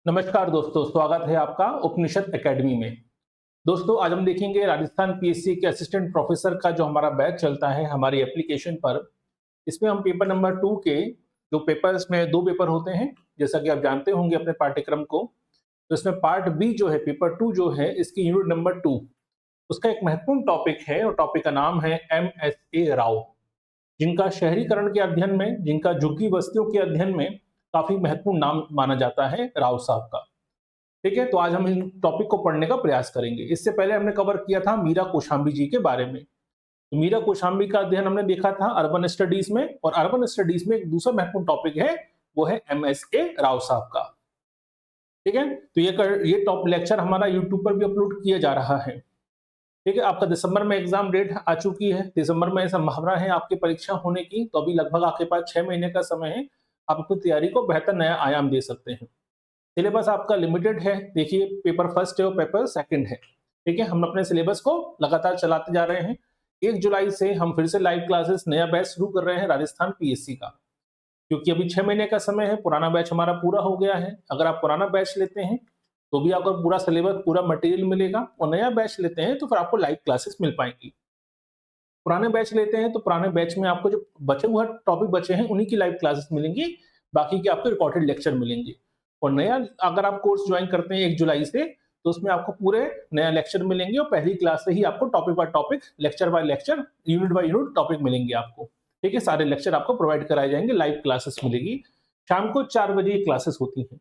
नमस्कार दोस्तों, स्वागत है आपका उपनिषद एकेडमी में। दोस्तों, आज हम देखेंगे राजस्थान पीएससी के असिस्टेंट प्रोफेसर का जो हमारा बैच चलता है हमारी एप्लीकेशन पर। इसमें हम पेपर नंबर 2 के जो पेपर्स में 2 पेपर होते हैं, जैसा कि आप जानते होंगे अपने पाठ्यक्रम को। तो इसमें पार्ट बी जो है, पेपर 2 जो है, इसकी यूनिट नंबर 2, उसका एक महत्वपूर्ण टॉपिक है और टॉपिक का नाम है एमएसए राव, जिनका शहरीकरण के अध्ययन में, जिनका झुग्गी बस्तियों के अध्ययन में काफी महत्वपूर्ण नाम माना जाता है राव साहब का। ठीक है, तो आज हम इन टॉपिक को पढ़ने का प्रयास करेंगे। इससे पहले हमने कवर किया था मीरा कौशाम्बी जी के बारे में। तो मीरा कौशाम्बी का अध्ययन हमने देखा था अर्बन स्टडीज में, और अर्बन स्टडीज में एक दूसरा महत्वपूर्ण टॉपिक है, वो है एमएसए राव साहब का। ठीक है, तो ये टॉप लेक्चर हमारा यूट्यूब पर भी अपलोड किया जा रहा है। ठीक है, आपका दिसंबर में एग्जाम डेट आ चुकी है। दिसंबर में संभावना है आपकी परीक्षा होने की, तो अभी लगभग आपके पास 6 महीने का समय है। आप अपनी तैयारी को बेहतर नया आयाम दे सकते हैं। सिलेबस आपका लिमिटेड है। देखिए, पेपर फर्स्ट है और पेपर सेकंड है। ठीक है, हम अपने सिलेबस को लगातार चलाते जा रहे हैं। 1 जुलाई से हम फिर से लाइव क्लासेस नया बैच शुरू कर रहे हैं राजस्थान पीएससी का, क्योंकि अभी 6 महीने का समय है। पुराना बैच हमारा पूरा हो गया है। अगर आप पुराना बैच लेते हैं तो भी आपको पूरा सिलेबस, पूरा मटेरियल मिलेगा, और नया बैच लेते हैं तो फिर आपको लाइव क्लासेस मिल पाएंगी। पुराने बैच लेते हैं तो पुराने बैच में आपको जो बचे हुए टॉपिक बचे हैं उन्हीं की लाइव क्लासेस मिलेंगी, बाकी के आपको रिकॉर्डेड लेक्चर मिलेंगे। और नया अगर आप कोर्स ज्वाइन करते हैं 1 जुलाई से, तो उसमें आपको पूरे नया लेक्चर मिलेंगे, और पहली क्लास से ही आपको topic by topic, lecture by lecture, unit by unit topic मिलेंगे आपको। ठीक है, सारे लेक्चर आपको प्रोवाइड कराए जाएंगे, लाइव क्लासेस मिलेगी। शाम को 4 बजे ये क्लासेस होती हैं।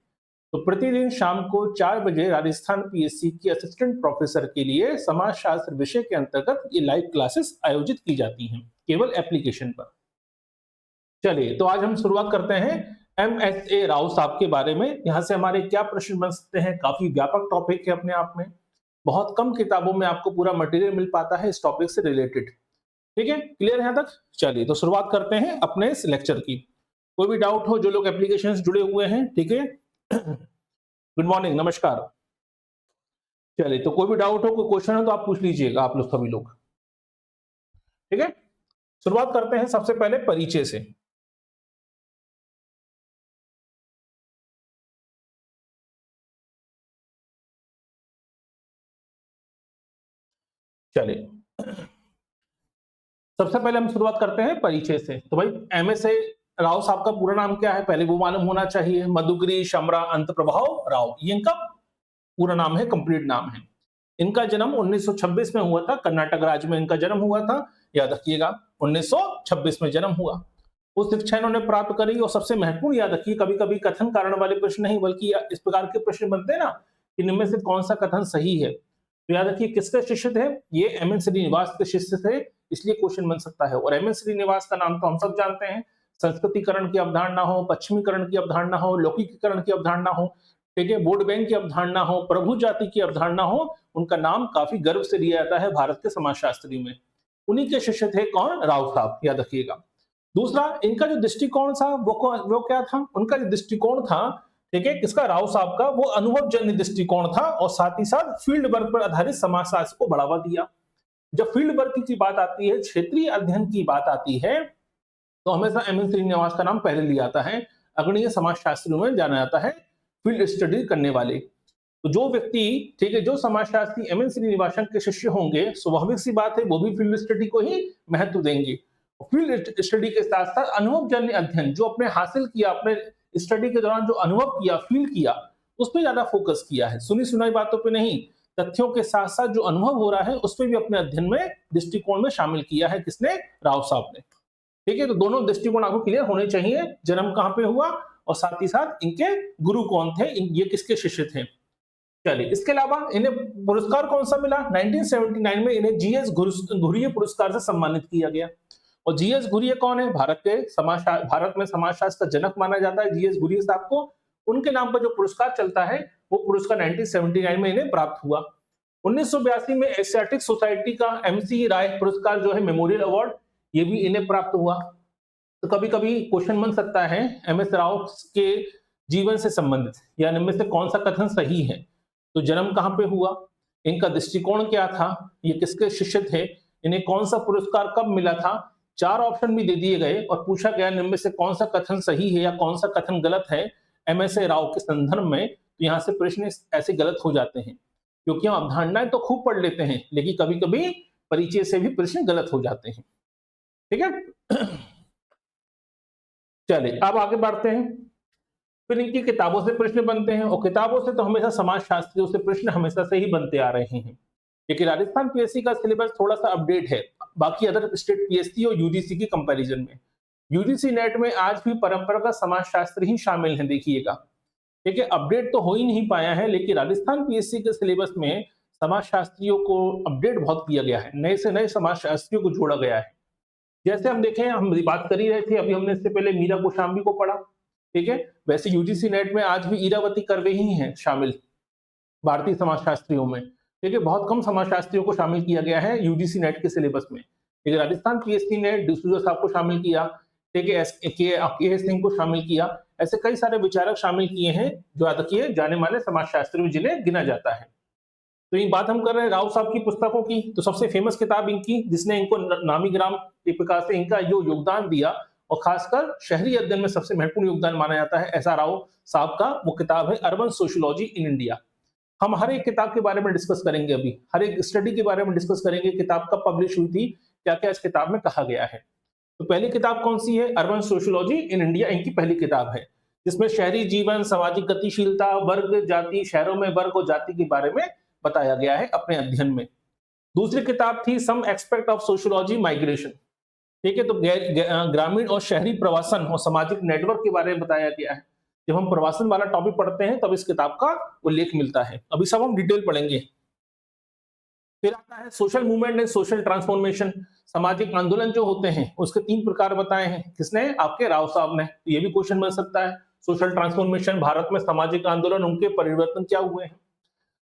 तो प्रतिदिन शाम को 4 बजे राजस्थान पीएससी की असिस्टेंट प्रोफेसर के लिए समाजशास्त्र विषय के अंतर्गत ये लाइव क्लासेस आयोजित की जाती हैं, केवल एप्लीकेशन पर। चलिए, तो आज हम शुरुआत करते हैं एमएसए राव साहब के बारे में। यहाँ से हमारे क्या प्रश्न बन सकते हैं, काफी व्यापक टॉपिक है अपने आप में। बहुत कम किताबों में आपको पूरा मटेरियल मिल पाता है इस टॉपिक से रिलेटेड। ठीक है, क्लियर है यहाँ तक? चलिए, तो शुरुआत करते हैं अपने इस लेक्चर की। कोई भी डाउट हो, जो लोग एप्लीकेशन से जुड़े हुए हैं, ठीक है, गुड मॉर्निंग, नमस्कार। चलिए, तो कोई भी डाउट हो, कोई क्वेश्चन हो तो आप पूछ लीजिएगा, आप लोग सभी लोग। ठीक है, शुरुआत करते हैं सबसे पहले परिचय से। चलिए, सबसे पहले हम शुरुआत करते हैं परिचय से। तो भाई, एमएसए राव साहब का पूरा नाम क्या है, पहले वो मालूम होना चाहिए। मधुगिरी शमरा अंत प्रभाव राव, ये इनका पूरा नाम है, कंप्लीट नाम है। इनका जन्म 1926 में हुआ था, कर्नाटक राज्य में इनका जन्म हुआ था। याद रखिएगा, 1926 में जन्म हुआ। उस शिक्षा इन्होंने प्राप्त करी, और सबसे महत्वपूर्ण याद रखिए, कभी कभी कथन कारण वाले प्रश्न नहीं, बल्कि इस प्रकार के प्रश्न बनते हैं ना, कि इनमें से कौन सा कथन सही है। तो याद रखिए, किसके शिष्य थे ये? एमएन श्रीनिवास के शिष्य थे, इसलिए क्वेश्चन बन सकता है। और एमएन श्रीनिवास का नाम तो हम सब जानते हैं। संस्कृतिकरण की अवधारणा हो, पश्चिमीकरण की अवधारणा हो, लौकिकीकरण की अवधारणा हो, ठीक है, वोट बैंक की अवधारणा हो, प्रभु जाति की अवधारणा हो, उनका नाम काफी गर्व से लिया जाता है भारत के समाजशास्त्री में। उन्हीं के शिष्य थे कौन? राव साहब, याद रखिएगा। दूसरा, इनका जो दृष्टिकोण था वो क्या था? उनका जो दृष्टिकोण था, ठीक है, किसका? राव साहब का, वो अनुभवजन्य दृष्टिकोण था, और साथ ही साथ फील्ड वर्क पर आधारित समाजशास्त्र को बढ़ावा दिया। जब फील्ड वर्क की बात आती है, क्षेत्रीय अध्ययन की बात आती है, तो हमेशा एमएन श्रीनिवास का नाम पहले लिया जाता है। अग्रणीय समाजशास्त्रियों में जाना जाता है फील्ड स्टडी करने वाले। तो जो व्यक्ति, ठीक है, जो समाजशास्त्री एमएन श्रीनिवासन के शिष्य होंगे, स्वाभाविक सी बात है वो भी फील्ड स्टडी को ही महत्व देंगे। फील्ड स्टडी के साथ साथ अनुभवजन्य अध्ययन, जो अपने हासिल किया, अपने स्टडी के दौरान जो अनुभव किया, फील किया, उस पर ज्यादा फोकस किया है। सुनी सुनाई बातों पे नहीं, तथ्यों के साथ साथ जो अनुभव हो रहा है उस पर भी अपने अध्ययन में, दृष्टिकोण में शामिल किया है। किसने? राव साहब ने। ठीक है, तो दोनों दृष्टिकोण आपको क्लियर होने चाहिए। जन्म कहां पे हुआ, और साथ ही साथ इनके गुरु कौन थे, ये किसके शिष्य थे। चलिए, इसके अलावा इन्हें पुरस्कार कौन सा मिला? 1979 में इन्हें जीएस घुरिये पुरस्कार से सम्मानित किया गया। और जीएस घुरिये कौन है? भारत में समाजशास्त्र का जनक माना जाता है जीएस घुरिये साहब को। उनके नाम पर जो पुरस्कार चलता है, वो पुरस्कार 1979 में इन्हें प्राप्त हुआ। 1982 में एशियाटिक सोसाइटी का एमसी राय पुरस्कार जो है, मेमोरियल अवार्ड, ये भी इन्हें प्राप्त हुआ। तो कभी कभी क्वेश्चन बन सकता है एमएस राव के जीवन से संबंधित, या इनमें से कौन सा कथन सही है। तो जन्म कहां पे हुआ, इनका दृष्टिकोण क्या था, ये किसके शिष्य थे, इन्हें कौन सा पुरस्कार कब मिला था। 4 ऑप्शन भी दे दिए गए, और पूछा गया इनमें से कौन सा कथन सही है या कौन सा कथन गलत है एमएसए राव के संदर्भ में। तो यहाँ से प्रश्न ऐसे गलत हो जाते हैं, क्योंकि हम अवधारणाएं तो खूब पढ़ लेते हैं लेकिन कभी कभी परिचय से भी प्रश्न गलत हो जाते हैं। ठीक है। चलिए अब आगे बढ़ते हैं। फिर इनकी किताबों से प्रश्न बनते हैं, और किताबों से तो हमेशा समाज शास्त्रियों से प्रश्न हमेशा से ही बनते आ रहे हैं। लेकिन राजस्थान पीएससी का सिलेबस थोड़ा सा अपडेट है बाकी अदर स्टेट पीएससी और यूजीसी की कंपैरिजन में। यूजीसी नेट में आज भी परंपरागत समाजशास्त्र ही शामिल है, देखिएगा। ठीक है, अपडेट तो हो ही नहीं पाया है, लेकिन राजस्थान पीएससी के सिलेबस में समाजशास्त्रियों को अपडेट बहुत किया गया है, नए से नए समाजशास्त्रियों को जोड़ा गया है। जैसे हम देखें, हम बात कर ही रहे थे अभी, हमने इससे पहले मीरा कौशाम्बी को पढ़ा। ठीक है, वैसे यूजीसी नेट में आज भी इरावती कर्वे ही हैं शामिल भारतीय समाजशास्त्रियों में। ठीक है, बहुत कम समाजशास्त्रियों को शामिल किया गया है यूजीसी नेट के सिलेबस में। लेकिन राजस्थान पीएससी ने डिसूजा साहब को शामिल किया, ठीक है, के सिंह को शामिल किया, ऐसे कई सारे विचारक शामिल किए हैं जो याद रखिए जाने माने समाजशास्त्री में जिन्हें गिना जाता है। तो ये बात हम कर रहे हैं राव साहब की पुस्तकों की, तो सबसे फेमस किताब इनकी जिसने इनको नामी ग्राम दीपिका से इनका जो योगदान दिया और खासकर शहरी अध्ययन में सबसे महत्वपूर्ण योगदान माना जाता है ऐसा राव साहब का, वो किताब है अर्बन सोशियोलॉजी इन इंडिया। हम हर एक किताब के बारे में डिस्कस करेंगे, अभी हर एक स्टडी के बारे में डिस्कस करेंगे, किताब कब पब्लिश हुई थी, क्या क्या इस किताब में कहा गया है। तो पहली किताब कौन सी है? अर्बन सोशियोलॉजी इन इंडिया इनकी पहली किताब है, जिसमें शहरी जीवन, सामाजिक गतिशीलता, वर्ग, जाति, शहरों में वर्ग और जाति के बारे में बताया गया है अपने अध्ययन में। दूसरी किताब थी सम एक्सपेक्ट ऑफ सोशियोलॉजी माइग्रेशन। ठीक है, तो ग्रामीण और शहरी प्रवासन और सामाजिक नेटवर्क के बारे में बताया गया है। जब हम प्रवासन वाला टॉपिक पढ़ते हैं तब इस किताब का उल्लेख मिलता है। अभी सब हम डिटेल पढ़ेंगे। फिर आता है social movement and social transformation. सामाजिक आंदोलन जो होते हैं उसके 3 प्रकार बताए हैं, किसने? आपके राव साहब ने। तो ये भी क्वेश्चन बन सकता है, सोशल ट्रांसफॉर्मेशन, भारत में सामाजिक आंदोलन, उनके परिवर्तन क्या हुए हैं।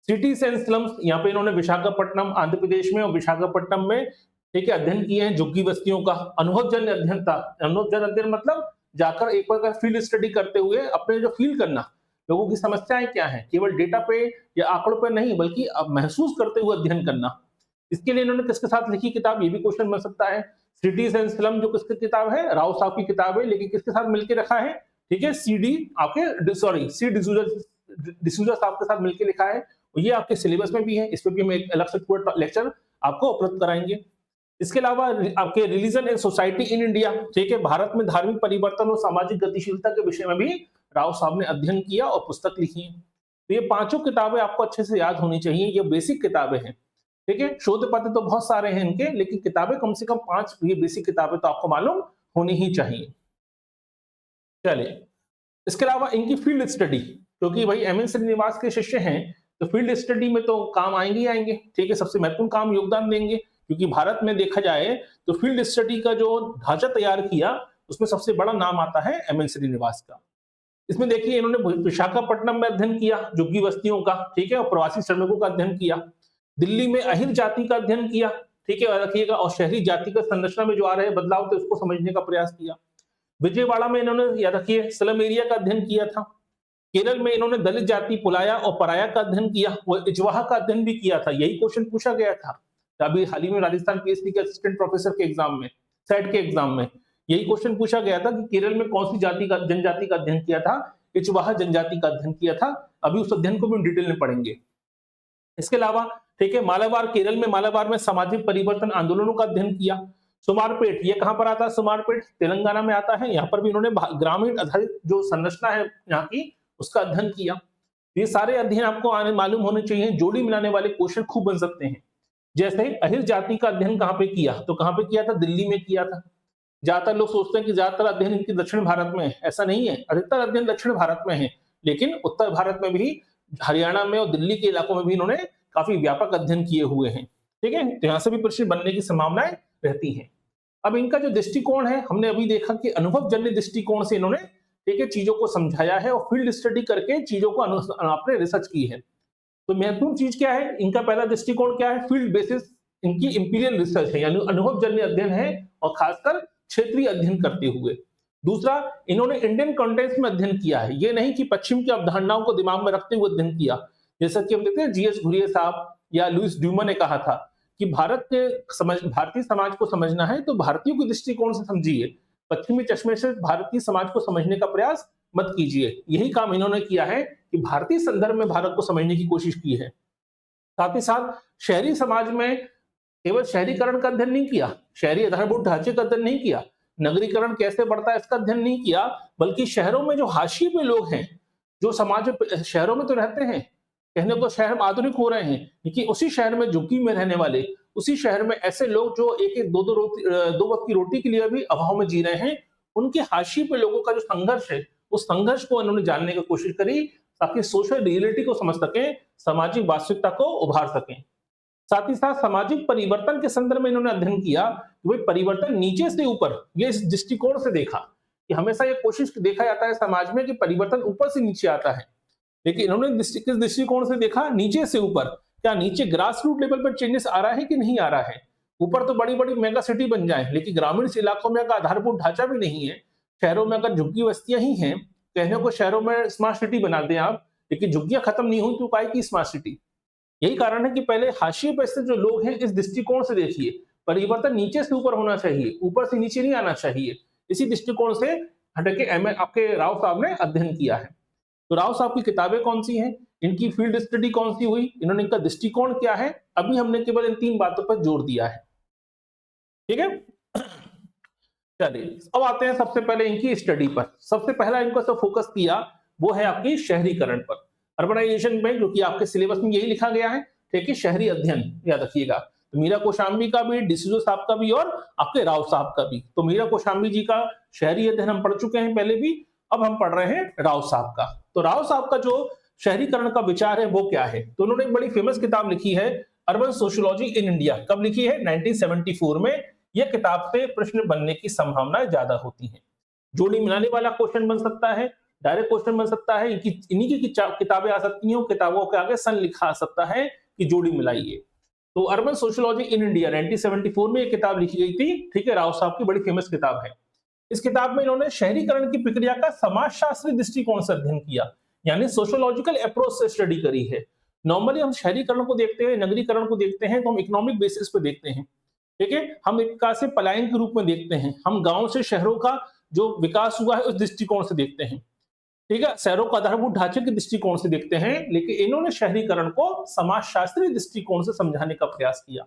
सिटीज एंड स्लम्स, यहाँ पे इन्होंने विशाखापट्टनम आंध्र प्रदेश में और विशाखापट्टनम में, ठीक है, अध्ययन किए हैं झुग्गी बस्तियों का। अनुभवजन्य अध्ययन था। अनुभवजन्य अध्ययन मतलब जाकर एक प्रकार फील्ड स्टडी करते हुए अपने जो फील करना, लोगों की समस्याएं क्या हैं, केवल डेटा पे या आंकड़ों पे नहीं बल्कि अब महसूस करते हुए अध्ययन करना। इसके लिए इन्होंने किसके साथ लिखी किताब, ये भी क्वेश्चन बन सकता है। सिटीज एंड स्लम जो किसकी किताब है? राव साहब की किताब है, लेकिन किसके साथ मिलकर रखा है? ठीक है, सी डिसूजा साहब के साथ मिलकर लिखा है। ये आपके सिलेबस में भी है, इस पर भी हम एक अलग से पूरा लेक्चर आपको उपलब्ध कराएंगे। इसके अलावा आपके religion and society in India, ठीक है, भारत में धार्मिक परिवर्तन और सामाजिक गतिशीलता के विषय में भी राव साहब ने अध्ययन किया और पुस्तक लिखी है। तो ये 5 किताबें आपको अच्छे से याद होनी चाहिए, ये बेसिक किताबें हैं। ठीक है, शोध पत्र तो बहुत सारे हैं इनके, लेकिन किताबें कम से कम 5 ये बेसिक किताबें तो आपको मालूम होनी ही चाहिए। चलिए, इसके अलावा इनकी फील्ड स्टडी, क्योंकि भाई एमएन श्रीनिवास के शिष्य हैं तो फील्ड स्टडी में तो काम आएंगे ही आएंगे। ठीक है, सबसे महत्वपूर्ण काम योगदान देंगे, क्योंकि भारत में देखा जाए तो फील्ड स्टडी का जो ढांचा तैयार किया उसमें सबसे बड़ा नाम आता है एमएन श्रीनिवास का। इसमें देखिए इन्होंने विशाखापट्टनम में अध्ययन किया झुग्गी बस्तियों का, ठीक है, और प्रवासी श्रमिकों का अध्ययन किया। दिल्ली में अहिर जाति का अध्ययन किया, ठीक है, रखिएगा, और शहरी जाति का संरचना में जो आ रहे बदलाव थे उसको समझने का प्रयास किया। विजयवाड़ा में इन्होंने याद रखिए स्लम एरिया का अध्ययन किया था। केरल में इन्होंने दलित जाति पुलाया और पराया का अध्ययन किया, और इजवाहा का अध्ययन भी किया था। यही क्वेश्चन पूछा गया था अभी हाल ही में राजस्थान पीएचडी के असिस्टेंट प्रोफेसर के एग्जाम में, सेट के एग्जाम में यही क्वेश्चन पूछा गया था कि केरल में कौन सी जाति का जनजाति का अध्ययन किया था? इजवाहा जनजाति का अध्ययन किया था। अभी उस अध्ययन को भी हम डिटेल में पढ़ेंगे। इसके अलावा ठीक है, मालाबार, केरल में मालाबार में सामाजिक परिवर्तन आंदोलनों का अध्ययन किया। सुमारपेट, ये कहां पर आता है? सुमारपेट तेलंगाना में आता है। यहाँ पर भी इन्होंने ग्रामीण आधारित जो संरचना है यहाँ की उसका अध्ययन किया। ये सारे अध्ययन आपको आने मालूम होने चाहिए, जोड़ी मिलाने वाले क्वेश्चन खूब बन सकते हैं। जैसे अहिर जाति का अध्ययन कहां पे किया? तो कहां पे किया था? दिल्ली में किया था। ज्यादातर लोग सोचते हैं कि ज्यादातर अध्ययन इनके दक्षिण भारत में है, ऐसा नहीं है। अधिकतर अध्ययन दक्षिण भारत में है, लेकिन उत्तर भारत में भी, हरियाणा में और दिल्ली के इलाकों में भी इन्होंने काफी व्यापक अध्ययन किए हुए हैं। ठीक है, तो यहाँ से भी प्रश्न बनने की संभावनाएं रहती हैं। अब इनका जो दृष्टिकोण है, हमने अभी देखा कि अनुभवजन्य दृष्टिकोण से इन्होंने, ठीक है, चीजों को समझाया है और फील्ड स्टडी करके चीजों को आपने रिसर्च की है। तो महत्वपूर्ण चीज क्या है? इनका पहला दृष्टिकोण क्या है? फील्ड बेसिस इनकी इंपीरियल रिसर्च है, यानी अनुभवजन्य अध्ययन है और खासकर क्षेत्रीय अध्ययन करते हुए। दूसरा, इन्होंने इंडियन कॉन्टेक्स्ट में अध्ययन किया है, ये नहीं कि पश्चिम की अवधारणाओं को दिमाग में रखते हुए अध्ययन किया। जैसा कि हम देखते हैं जीएस घुरिये साहब या लुइस ड्यूमा ने कहा था कि भारतीय समाज को समझना है तो भारतीयों के दृष्टिकोण से समझिए, पश्चिमी चश्मे से भारतीय समाज को समझने का प्रयास मत कीजिए। यही काम इन्होंने किया है कि भारतीय संदर्भ में भारत को समझने की कोशिश की है। साथ ही साथ शहरी समाज में केवल शहरीकरण का अध्ययन नहीं किया, शहरी आधारभूत ढांचे का अध्ययन नहीं किया, नगरीकरण कैसे बढ़ता है इसका अध्ययन नहीं किया, बल्कि शहरों में जो हाशिए पे लोग हैं, जो समाज में शहरों में तो रहते हैं, कहने को शहर आधुनिक हो रहे हैं, लेकिन उसी शहर में झुग्गी में रहने वाले, उसी शहर में ऐसे लोग जो एक एक दो वक्त की रोटी के लिए भी अभाव में जी रहे हैं, उनके हाशिए पे लोगों का जो संघर्ष है, उस संघर्ष को इन्होंने जानने की कोशिश करी ताकि सोशल रियलिटी को समझ सकें, सामाजिक वास्तविकता को उभार सकें। साथ ही साथ सामाजिक परिवर्तन के संदर्भ में इन्होंने अध्ययन किया कि भाई परिवर्तन नीचे से ऊपर, ये इस दृष्टिकोण से देखा कि हमेशा ये कोशिश देखा जाता है समाज में कि परिवर्तन ऊपर से नीचे आता है, लेकिन इन्होंने किस दृष्टिकोण से देखा, नीचे से ऊपर। क्या नीचे ग्रास रूट लेवल पर चेंजेस आ रहा है कि नहीं आ रहा है? ऊपर तो बड़ी बड़ी मेगा सिटी बन जाए, लेकिन ग्रामीण इलाकों में अगर आधारभूत ढांचा भी नहीं है, शहरों में अगर झुग्गी बस्तियां ही हैं, कहने को शहरों में स्मार्ट सिटी बना दें आप, लेकिन झुग्गियां खत्म नहीं हुई तो काय की स्मार्ट सिटी? यही कारण है कि पहले हाशिए पे से जो लोग हैं, इस दृष्टिकोण से देखिए, परिवर्तन नीचे से ऊपर होना चाहिए, ऊपर से नीचे नहीं आना चाहिए। इसी दृष्टिकोण से हटके आपके राव साहब ने अध्ययन किया है। तो राव साहब की किताबें कौन सी हैं, इनकी फील्ड स्टडी कौन सी हुई, इन्होंने इनका दृष्टिकोण क्या है, अभी हमने केवल इन 3 बातों पर जोर दिया है। ठीक है। चलिए अब आते हैं सबसे पहले इनकी स्टडी पर। सबसे पहला इनको जो फोकस किया वो है आपकी शहरीकरण पर, अर्बनाइजेशन में, जो कि आपके सिलेबस में यही लिखा गया है, ठीक है, शहरी अध्ययन, याद रखिएगा। तो मीरा कौशाम्बी का भी, डिसूजा साहब का भी और आपके राव साहब का भी। तो मीरा कौशाम्बी जी का शहरी अध्ययन हम पढ़ चुके हैं पहले भी, अब हम पढ़ रहे हैं राव साहब का। तो राव साहब का जो शहरीकरण का विचार है वो क्या है, तो उन्होंने एक बड़ी फेमस किताब लिखी है, अर्बन सोशियोलॉजी इन इंडिया। कब लिखी है? 1974 में। यह किताब से प्रश्न बनने की संभावना ज्यादा होती है। जोड़ी मिलाने वाला क्वेश्चन बन सकता है, डायरेक्ट क्वेश्चन बन सकता है, इन्हीं की किताबें आ सकती हैं, किताबों के आगे सन लिखा आ सकता है कि जोड़ी मिलाइए। तो अर्बन सोशियोलॉजी इन इंडिया 1974 में ये किताब लिखी गई थी, ठीक है, राव साहब की बड़ी फेमस किताब है। इस किताब में इन्होंने शहरीकरण की प्रक्रिया का समाजशास्त्री दृष्टिकोण से अध्ययन किया, यानी सोशियोलॉजिकल अप्रोच से स्टडी करी है। नॉर्मली हम शहरीकरण को देखते हैं, नगरीकरण को देखते हैं तो हम इकोनॉमिक बेसिस पे देखते हैं, ठीक है, हम एक प्रकार से पलायन के रूप में देखते हैं, हम गांव से शहरों का जो विकास हुआ है उस दृष्टिकोण से देखते हैं, ठीक है, शहरों का आधारभूत ढांचे के दृष्टिकोण से देखते हैं, लेकिन इन्होंने शहरीकरण को समाजशास्त्री दृष्टिकोण से समझाने का प्रयास किया।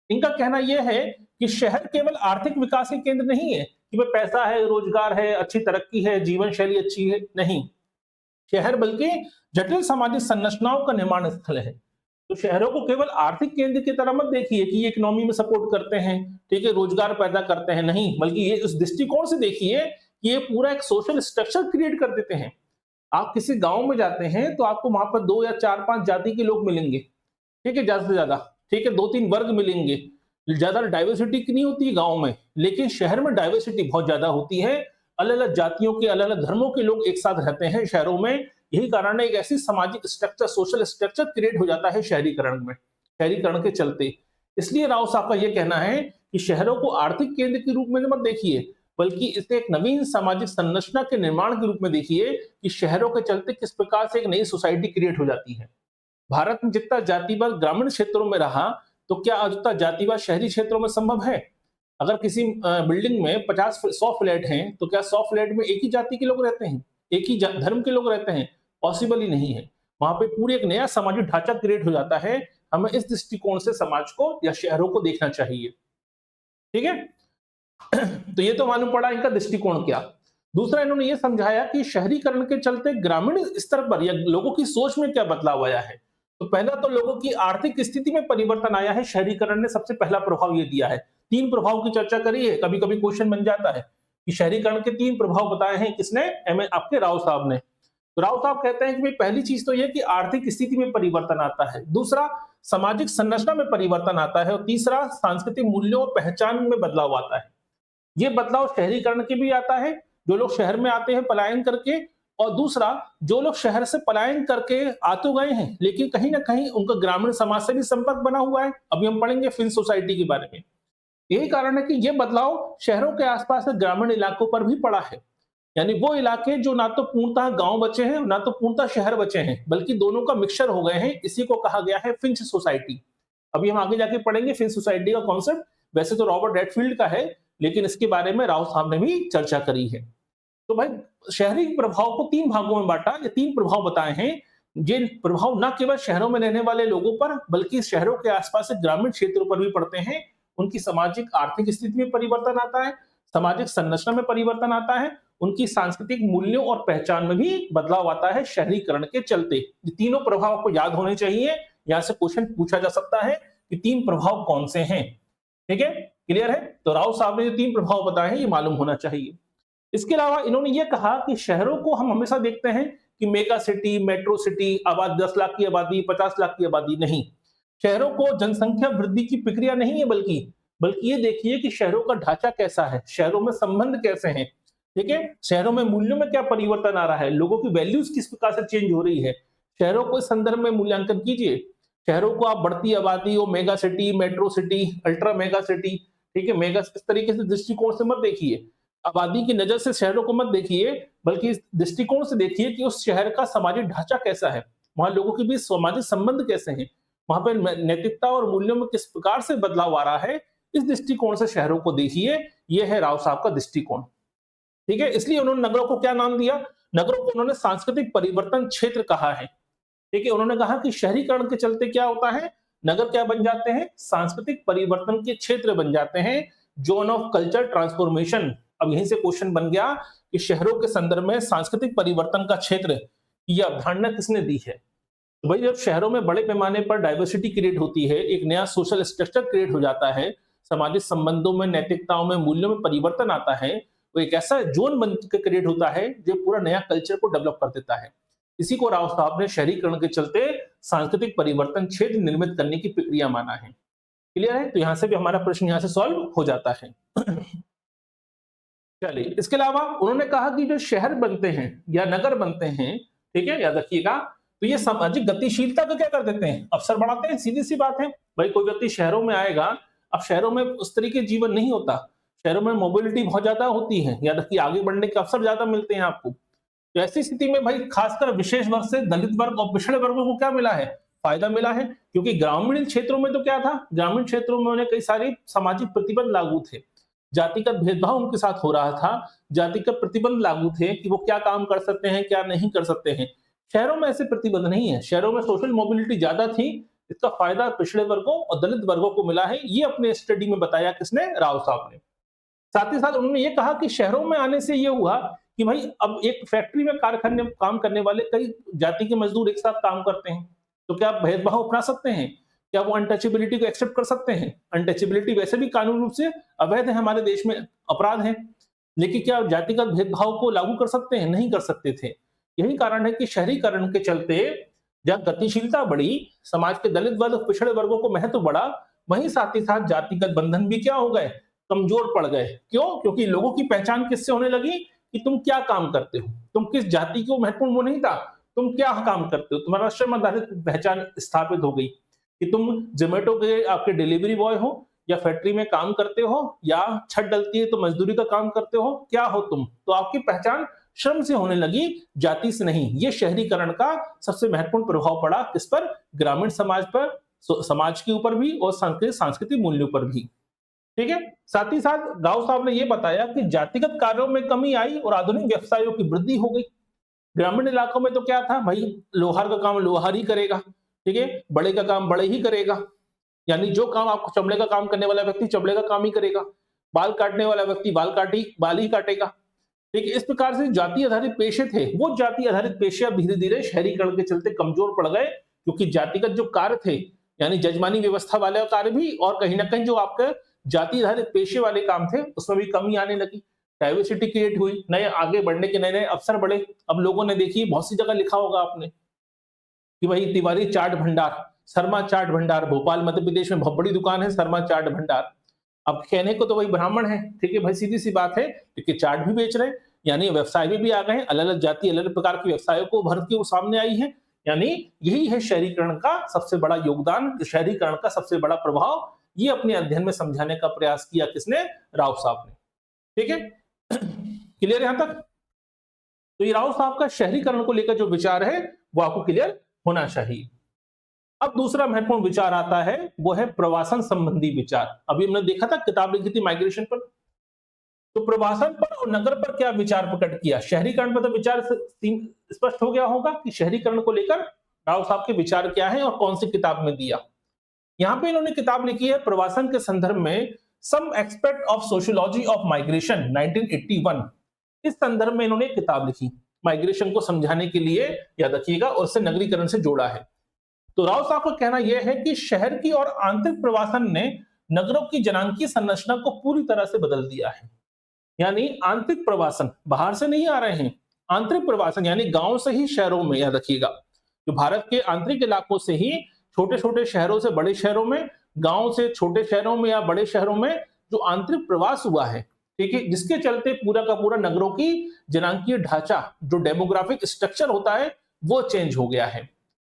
इनका कहना यह है कि शहर केवल आर्थिक विकास के केंद्र नहीं है कि भाई पैसा है, रोजगार है, अच्छी तरक्की है, जीवन शैली अच्छी है, नहीं, शहर बल्कि जटिल सामाजिक संरचनाओं का निर्माण स्थल है। तो शहरों को केवल आर्थिक केंद्र की तरह मत देखिए कि ये इकोनॉमी में सपोर्ट करते हैं, ठीक है, रोजगार पैदा करते हैं, नहीं, बल्कि ये उस दृष्टिकोण से देखिए कि ये पूरा एक सोशल स्ट्रक्चर क्रिएट कर देते हैं। आप किसी गांव में जाते हैं तो आपको वहां पर 2 या 4-5 जाति के लोग मिलेंगे, ठीक है, ज्यादा से ज्यादा, ठीक है, 2-3 वर्ग मिलेंगे, ज्यादा डाइवर्सिटी की नहीं होती गांव में, लेकिन शहर में डाइवर्सिटी बहुत ज्यादा होती है। अलग अलग जातियों के, अलग अलग धर्मों के लोग एक साथ रहते हैं शहरों में। यही कारण है, एक ऐसी सामाजिक स्ट्रक्चर, सोशल स्ट्रक्चर क्रिएट हो जाता है शहरीकरण में, शहरीकरण के चलते। इसलिए राव साहब का यह कहना है कि शहरों को आर्थिक केंद्र के रूप में मत देखिए, बल्कि इसे एक नवीन सामाजिक संरचना के निर्माण के रूप में देखिए कि शहरों के चलते किस प्रकार से एक नई सोसाइटी क्रिएट हो जाती है। भारत में जितना जातिवाद ग्रामीण क्षेत्रों में रहा, तो क्या उतना जातिवाद शहरी क्षेत्रों में संभव है? अगर किसी बिल्डिंग में 50-100 फ्लैट हैं, तो क्या 100 फ्लैट में एक ही जाति के लोग रहते हैं, एक ही धर्म के लोग रहते हैं? पॉसिबल ही नहीं है। वहां पे पूरी एक नया सामाजिक ढांचा क्रिएट हो जाता है। हमें इस दृष्टिकोण से समाज को या शहरों को देखना चाहिए, ठीक है। तो ये तो मालूम पड़ा इनका दृष्टिकोण क्या। दूसरा, इन्होंने ये समझाया कि शहरीकरण के चलते ग्रामीण स्तर पर या लोगों की सोच में क्या बदलाव आया है। तो पहला तो लोगों की आर्थिक स्थिति में परिवर्तन आया है, शहरीकरण ने सबसे पहला प्रभाव ये दिया है। 3 प्रभाव की चर्चा करी है, कभी कभी क्वेश्चन बन जाता है कि शहरीकरण के 3 प्रभाव बताए हैं किसने, आपके राव साहब ने। तो राव साहब कहते हैं कि भाई पहली चीज तो यह कि आर्थिक स्थिति में परिवर्तन आता है, दूसरा सामाजिक संरचना में परिवर्तन आता है, और तीसरा सांस्कृतिक मूल्यों और पहचान में बदलाव आता है। ये बदलाव शहरीकरण के भी आता है, जो लोग शहर में आते हैं पलायन करके, और दूसरा जो लोग शहर से पलायन करके आ तो गए हैं, लेकिन कहीं ना कहीं उनका ग्रामीण समाज से भी संपर्क बना हुआ है। अभी हम पढ़ेंगे फिन सोसाइटी के बारे में। यही कारण है कि यह बदलाव शहरों के आसपास के ग्रामीण इलाकों पर भी पड़ा है, यानी वो इलाके जो ना तो पूर्णतः गांव बचे हैं, ना तो पूर्णतः शहर बचे हैं, बल्कि दोनों का मिक्सचर हो गए हैं। इसी को कहा गया है फिंच सोसाइटी। अभी हम आगे जाके पढ़ेंगे फिंच सोसाइटी का कॉन्सेप्ट। वैसे तो रॉबर्ट रेडफील्ड का है, लेकिन इसके बारे में राव साहब ने भी चर्चा करी है। तो भाई शहरी प्रभाव को 3 भागों में बाँटा, ये 3 प्रभाव बताए हैं। ये प्रभाव ना केवल शहरों में रहने वाले लोगों पर, बल्कि शहरों के आसपास के ग्रामीण क्षेत्रों पर भी पड़ते हैं। उनकी सामाजिक आर्थिक स्थिति में परिवर्तन आता है, सामाजिक संरचना में परिवर्तन आता है, उनकी सांस्कृतिक मूल्यों और पहचान में भी बदलाव आता है शहरीकरण के चलते। ये तीनों प्रभाव आपको याद होने चाहिए। यहाँ से क्वेश्चन पूछा जा सकता है कि 3 प्रभाव कौन से हैं? ठीक है? क्लियर है? तो राव साहब ने जो 3 प्रभाव बताए हैं, ये मालूम होना चाहिए। इसके अलावा इन्होंने ये कहा कि शहरों को हम हमेशा देखते हैं कि मेगा सिटी, मेट्रो सिटी, आबाद 10 लाख की आबादी, 50 लाख की आबादी, नहीं। शहरों को जनसंख्या वृद्धि की प्रक्रिया नहीं है, बल्कि ये देखिए कि शहरों का ढांचा कैसा है, शहरों में संबंध कैसे हैं, ठीक है? शहरों में मूल्यों में क्या परिवर्तन आ रहा है, लोगों की वैल्यूज किस प्रकार से चेंज हो रही है। शहरों को इस संदर्भ में मूल्यांकन कीजिए। शहरों को आप बढ़ती आबादी और mega city, metro city, ultra mega city, ठीक है, मेगा, इस तरीके से दृष्टिकोण से मत देखिए। आबादी की नजर से शहरों को मत देखिए, बल्कि इस दृष्टिकोण से देखिए कि उस शहर का सामाजिक ढांचा कैसा है, वहां लोगों के बीच सामाजिक संबंध कैसे हैं, वहां पर नैतिकता और मूल्यों में किस प्रकार से बदलाव आ रहा है। इस दृष्टिकोण से शहरों को देखिए। यह है राव साहब का दृष्टिकोण। ठीक है, इसलिए उन्होंने नगरों को क्या नाम दिया? नगरों को उन्होंने सांस्कृतिक परिवर्तन क्षेत्र कहा है। ठीक है, उन्होंने कहा कि शहरीकरण के चलते क्या होता है, नगर क्या बन जाते हैं, सांस्कृतिक परिवर्तन के क्षेत्र बन जाते हैं, जोन ऑफ कल्चर ट्रांसफॉर्मेशन। अब यहीं से क्वेश्चन बन गया कि शहरों के संदर्भ में सांस्कृतिक परिवर्तन का क्षेत्र, यह अवधारणा किसने दी है? तो भाई जब शहरों में बड़े पैमाने पर डाइवर्सिटी क्रिएट होती है, एक नया सोशल स्ट्रक्चर क्रिएट हो जाता है, सामाजिक संबंधों में, नैतिकताओं में, मूल्यों में परिवर्तन आता है, वो एक ऐसा जोन बन के क्रिएट होता है जो पूरा नया कल्चर को डेवलप कर देता है। इसी को राव साहब ने शहरीकरण के चलते सांस्कृतिक परिवर्तन क्षेत्र निर्मित करने की प्रक्रिया माना है। क्लियर है? तो यहां से भी हमारा प्रश्न यहां से सॉल्व हो जाता है। चलिए, इसके अलावा उन्होंने कहा कि जो शहर बनते हैं या नगर बनते हैं, ठीक है, याद रखिएगा, तो ये सामाजिक गतिशीलता को क्या कर देते हैं, अवसर बढ़ाते हैं। सीधी सी बात है भाई, कोई व्यक्ति शहरों में आएगा, अब शहरों में उस तरीके जीवन नहीं होता, शहरों में मोबिलिटी बहुत ज्यादा होती है, याद रखिए, आगे बढ़ने के अवसर ज्यादा मिलते हैं आपको। तो ऐसी स्थिति में भाई खासकर विशेष वर्ग से दलित वर्ग और पिछड़े वर्गों को क्या मिला है, फायदा मिला है। क्योंकि ग्रामीण क्षेत्रों में तो क्या था, ग्रामीण क्षेत्रों में उन्हें कई सारे सामाजिक प्रतिबंध लागू थे, जातिगत भेदभाव उनके साथ हो रहा था, जातिगत प्रतिबंध लागू थे कि वो क्या काम कर सकते हैं, क्या नहीं कर सकते हैं। शहरों में ऐसे प्रतिबंध नहीं है, शहरों में सोशल मोबिलिटी ज्यादा थी, इसका फायदा पिछड़े वर्गों और दलित वर्गों को मिला है। ये अपने स्टडी में बताया किसने, राव साहब ने। साथ ही साथ उन्होंने ये कहा कि शहरों में आने से ये हुआ कि भाई अब एक फैक्ट्री में कारखाने काम करने वाले कई जाति के मजदूर एक साथ काम करते हैं, तो क्या आप भेदभाव अपना सकते हैं? क्या वो अनटचेबिलिटी को एक्सेप्ट कर सकते हैं? अनटचेबिलिटी वैसे भी कानून रूप से अवैध है, हमारे देश में अपराध है, लेकिन क्या आप जातिगत भेदभाव को लागू कर सकते हैं? नहीं कर सकते थे। यही कारण है कि शहरीकरण के चलते जब गतिशीलता बढ़ी, समाज के दलित वर्ग, पिछड़े वर्गों को महत्व बढ़ा, वहीं साथ ही साथ जातिगत बंधन भी क्या हो गए, कमजोर पड़ गए। क्यों? क्योंकि लोगों की पहचान किससे होने लगी कि तुम क्या काम करते हो, तुम किस जाति को महत्वपूर्ण वो नहीं था, तुम क्या काम करते हो, तुम्हारा श्रम आधारित पहचान स्थापित हो गई कि तुम जोमेटो के आपके डिलीवरी बॉय हो, या फैक्ट्री में काम करते हो, या छत डलती है तो मजदूरी का काम करते हो, क्या हो तुम, तो आपकी पहचान श्रम से होने लगी, जाति से नहीं। ये शहरीकरण का सबसे महत्वपूर्ण प्रभाव पड़ा किस पर, ग्रामीण समाज पर, समाज के ऊपर भी और सांस्कृतिक मूल्यों पर भी। ठीक है, साथ ही साथ राव साहब ने यह बताया कि जातिगत कार्यों में कमी आई और आधुनिक व्यवसायों की वृद्धि हो गई। ग्रामीण इलाकों में तो क्या था भाई, लोहार का काम लोहार ही करेगा, ठीक है, बड़े का काम बड़े ही करेगा, यानी जो काम आपको चमड़े का काम करने वाला व्यक्ति चमड़े का काम ही करेगा, बाल काटने वाला व्यक्ति बाल ही काटेगा। ठीक है, इस प्रकार से जाति आधारित पेशे थे, वो जाति आधारित पेशे अब धीरे धीरे शहरीकरण के चलते कमजोर पड़ गए, क्योंकि जातिगत जो कार्य थे, यानी जजमानी व्यवस्था वाले कार्य भी, और कहीं ना कहीं जो आपके जाति आधारित पेशे वाले काम थे, उसमें भी कमी आने लगी, डाइवर्सिटी क्रिएट हुई, नए आगे बढ़ने के नए नए अवसर बढ़े। अब लोगों ने देखिए बहुत सी जगह लिखा होगा आपने कि भाई तिवारी चाट भंडार, शर्मा चाट भंडार, भोपाल मध्य प्रदेश में बहुत बड़ी दुकान है शर्मा चाट भंडार। अब कहने को तो वही ब्राह्मण है, ठीक है भाई, सीधी सी बात है, क्योंकि चाट भी बेच रहे हैं, यानी व्यवसाय भी आ गए हैं, अलग अलग जाति अलग अलग प्रकार के व्यवसायों को भर के वो सामने आई है। यानी यही है शहरीकरण का सबसे बड़ा योगदान, शहरीकरण का सबसे बड़ा प्रभाव। ये अपने अध्ययन में समझाने का प्रयास किया किसने, राव साहब ने। ठीक है, क्लियर यहां तक? तो ये राव साहब का शहरीकरण को लेकर जो विचार है वो आपको क्लियर होना चाहिए। अब दूसरा महत्वपूर्ण विचार आता है, वो है प्रवासन संबंधी विचार। अभी हमने देखा था, किताब लिखी थी माइग्रेशन पर, तो प्रवासन पर और नगर पर क्या विचार प्रकट किया? शहरीकरण पर तो विचार स्पष्ट हो गया होगा कि शहरीकरण को लेकर राव साहब के विचार क्या है और कौन सी किताब में दिया। यहाँ पे इन्होंने किताब लिखी है प्रवासन के संदर्भ में some expect of sociology of migration 1981। इस संदर्भ में इन्होंने एक किताब लिखी, माइग्रेशन को समझाने के लिए, याद रखिएगा, और उससे नगरीकरण से जोड़ा है। तो राव साहब का कहना यह है कि शहर की और आंतरिक प्रवासन ने नगरों की जनांकीय संरचना को पूरी तरह से बदल दिया है। यानी आंतरिक प्रवासन बाहर से नहीं आ रहे हैं, आंतरिक प्रवासन यानी गांव से ही शहरों में, याद रखिएगा, जो भारत के आंतरिक इलाकों से ही छोटे छोटे शहरों से बड़े शहरों में, गांव से छोटे शहरों में या बड़े शहरों में जो आंतरिक प्रवास हुआ है, ठीक है, जिसके चलते पूरा का पूरा नगरों की जनांकीय ढांचा, जो डेमोग्राफिक स्ट्रक्चर होता है, वो चेंज हो गया है।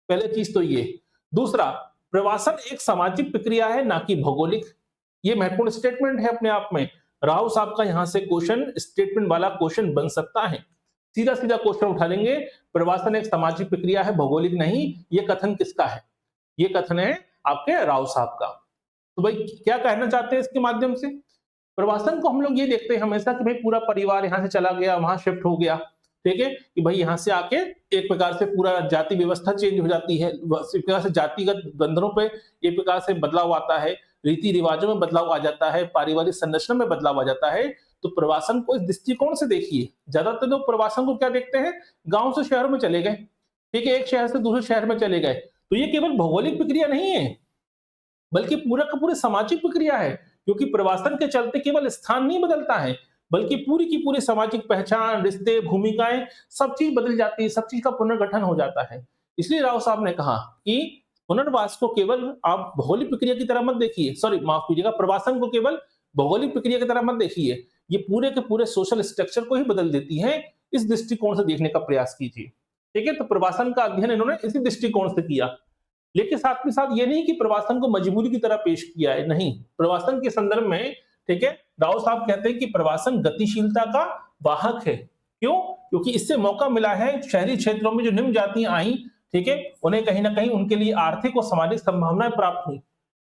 पहले चीज तो ये। दूसरा, प्रवासन एक सामाजिक प्रक्रिया है, ना कि भौगोलिक। ये महत्वपूर्ण स्टेटमेंट है अपने आप में। राव साहब का यहां से क्वेश्चन, स्टेटमेंट वाला क्वेश्चन बन सकता है। सीधा सीधा क्वेश्चन उठा लेंगे, प्रवासन एक सामाजिक प्रक्रिया है, भौगोलिक नहीं। ये कथन किसका है? ये कथन है आपके राव साहब का। तो भाई क्या कहना चाहते हैं इसके माध्यम से? प्रवासन को हम लोग ये देखते हैं हमेशा कि भाई पूरा परिवार यहां से चला गया, वहां शिफ्ट हो गया, ठीक है, कि भाई यहां से आके एक प्रकार से पूरा जाति व्यवस्था चेंज हो जाती है, एक प्रकार से जातिगत बंधनों पे एक प्रकार से बदलाव आता है, रीति रिवाजों में बदलाव आ जाता है, पारिवारिक संरचना में बदलाव आ जाता है। तो प्रवासन को इस दृष्टिकोण से देखिए। ज्यादातर लोग प्रवासन को क्या देखते हैं? गांव से शहर में चले गए, ठीक है, एक शहर से दूसरे शहर में चले गए। तो ये केवल भौगोलिक प्रक्रिया नहीं है, बल्कि पूरा का पूरी सामाजिक प्रक्रिया है, क्योंकि प्रवासन के चलते केवल स्थान नहीं बदलता है, बल्कि पूरी की पूरी सामाजिक पहचान, रिश्ते, भूमिकाएं, सब चीज बदल जाती है, सब चीज का पुनर्गठन हो जाता है। इसलिए राव साहब ने कहा कि पुनर्वास को केवल आप भौगोलिक प्रक्रिया की तरह मत देखिए, सॉरी माफ कीजिएगा, प्रवासन को केवल भौगोलिक प्रक्रिया की तरह मत देखिए, ये पूरे के पूरे सोशल स्ट्रक्चर को ही बदल देती है। इस दृष्टिकोण से देखने का प्रयास कीजिए, ठीक है। तो प्रवासन का अध्ययन इन्होंने इसी दृष्टिकोण से किया, लेकिन साथ में साथ ये नहीं कि प्रवासन को मजबूरी की तरह पेश किया है, नहीं। प्रवासन के संदर्भ में, ठीक है, राव साहब कहते हैं कि प्रवासन गतिशीलता का वाहक है। क्यों? क्योंकि इससे मौका मिला है शहरी क्षेत्रों में जो निम्न जातियां आई, ठीक है, उन्हें कहीं ना कहीं उनके लिए आर्थिक और सामाजिक संभावनाएं प्राप्त हुई।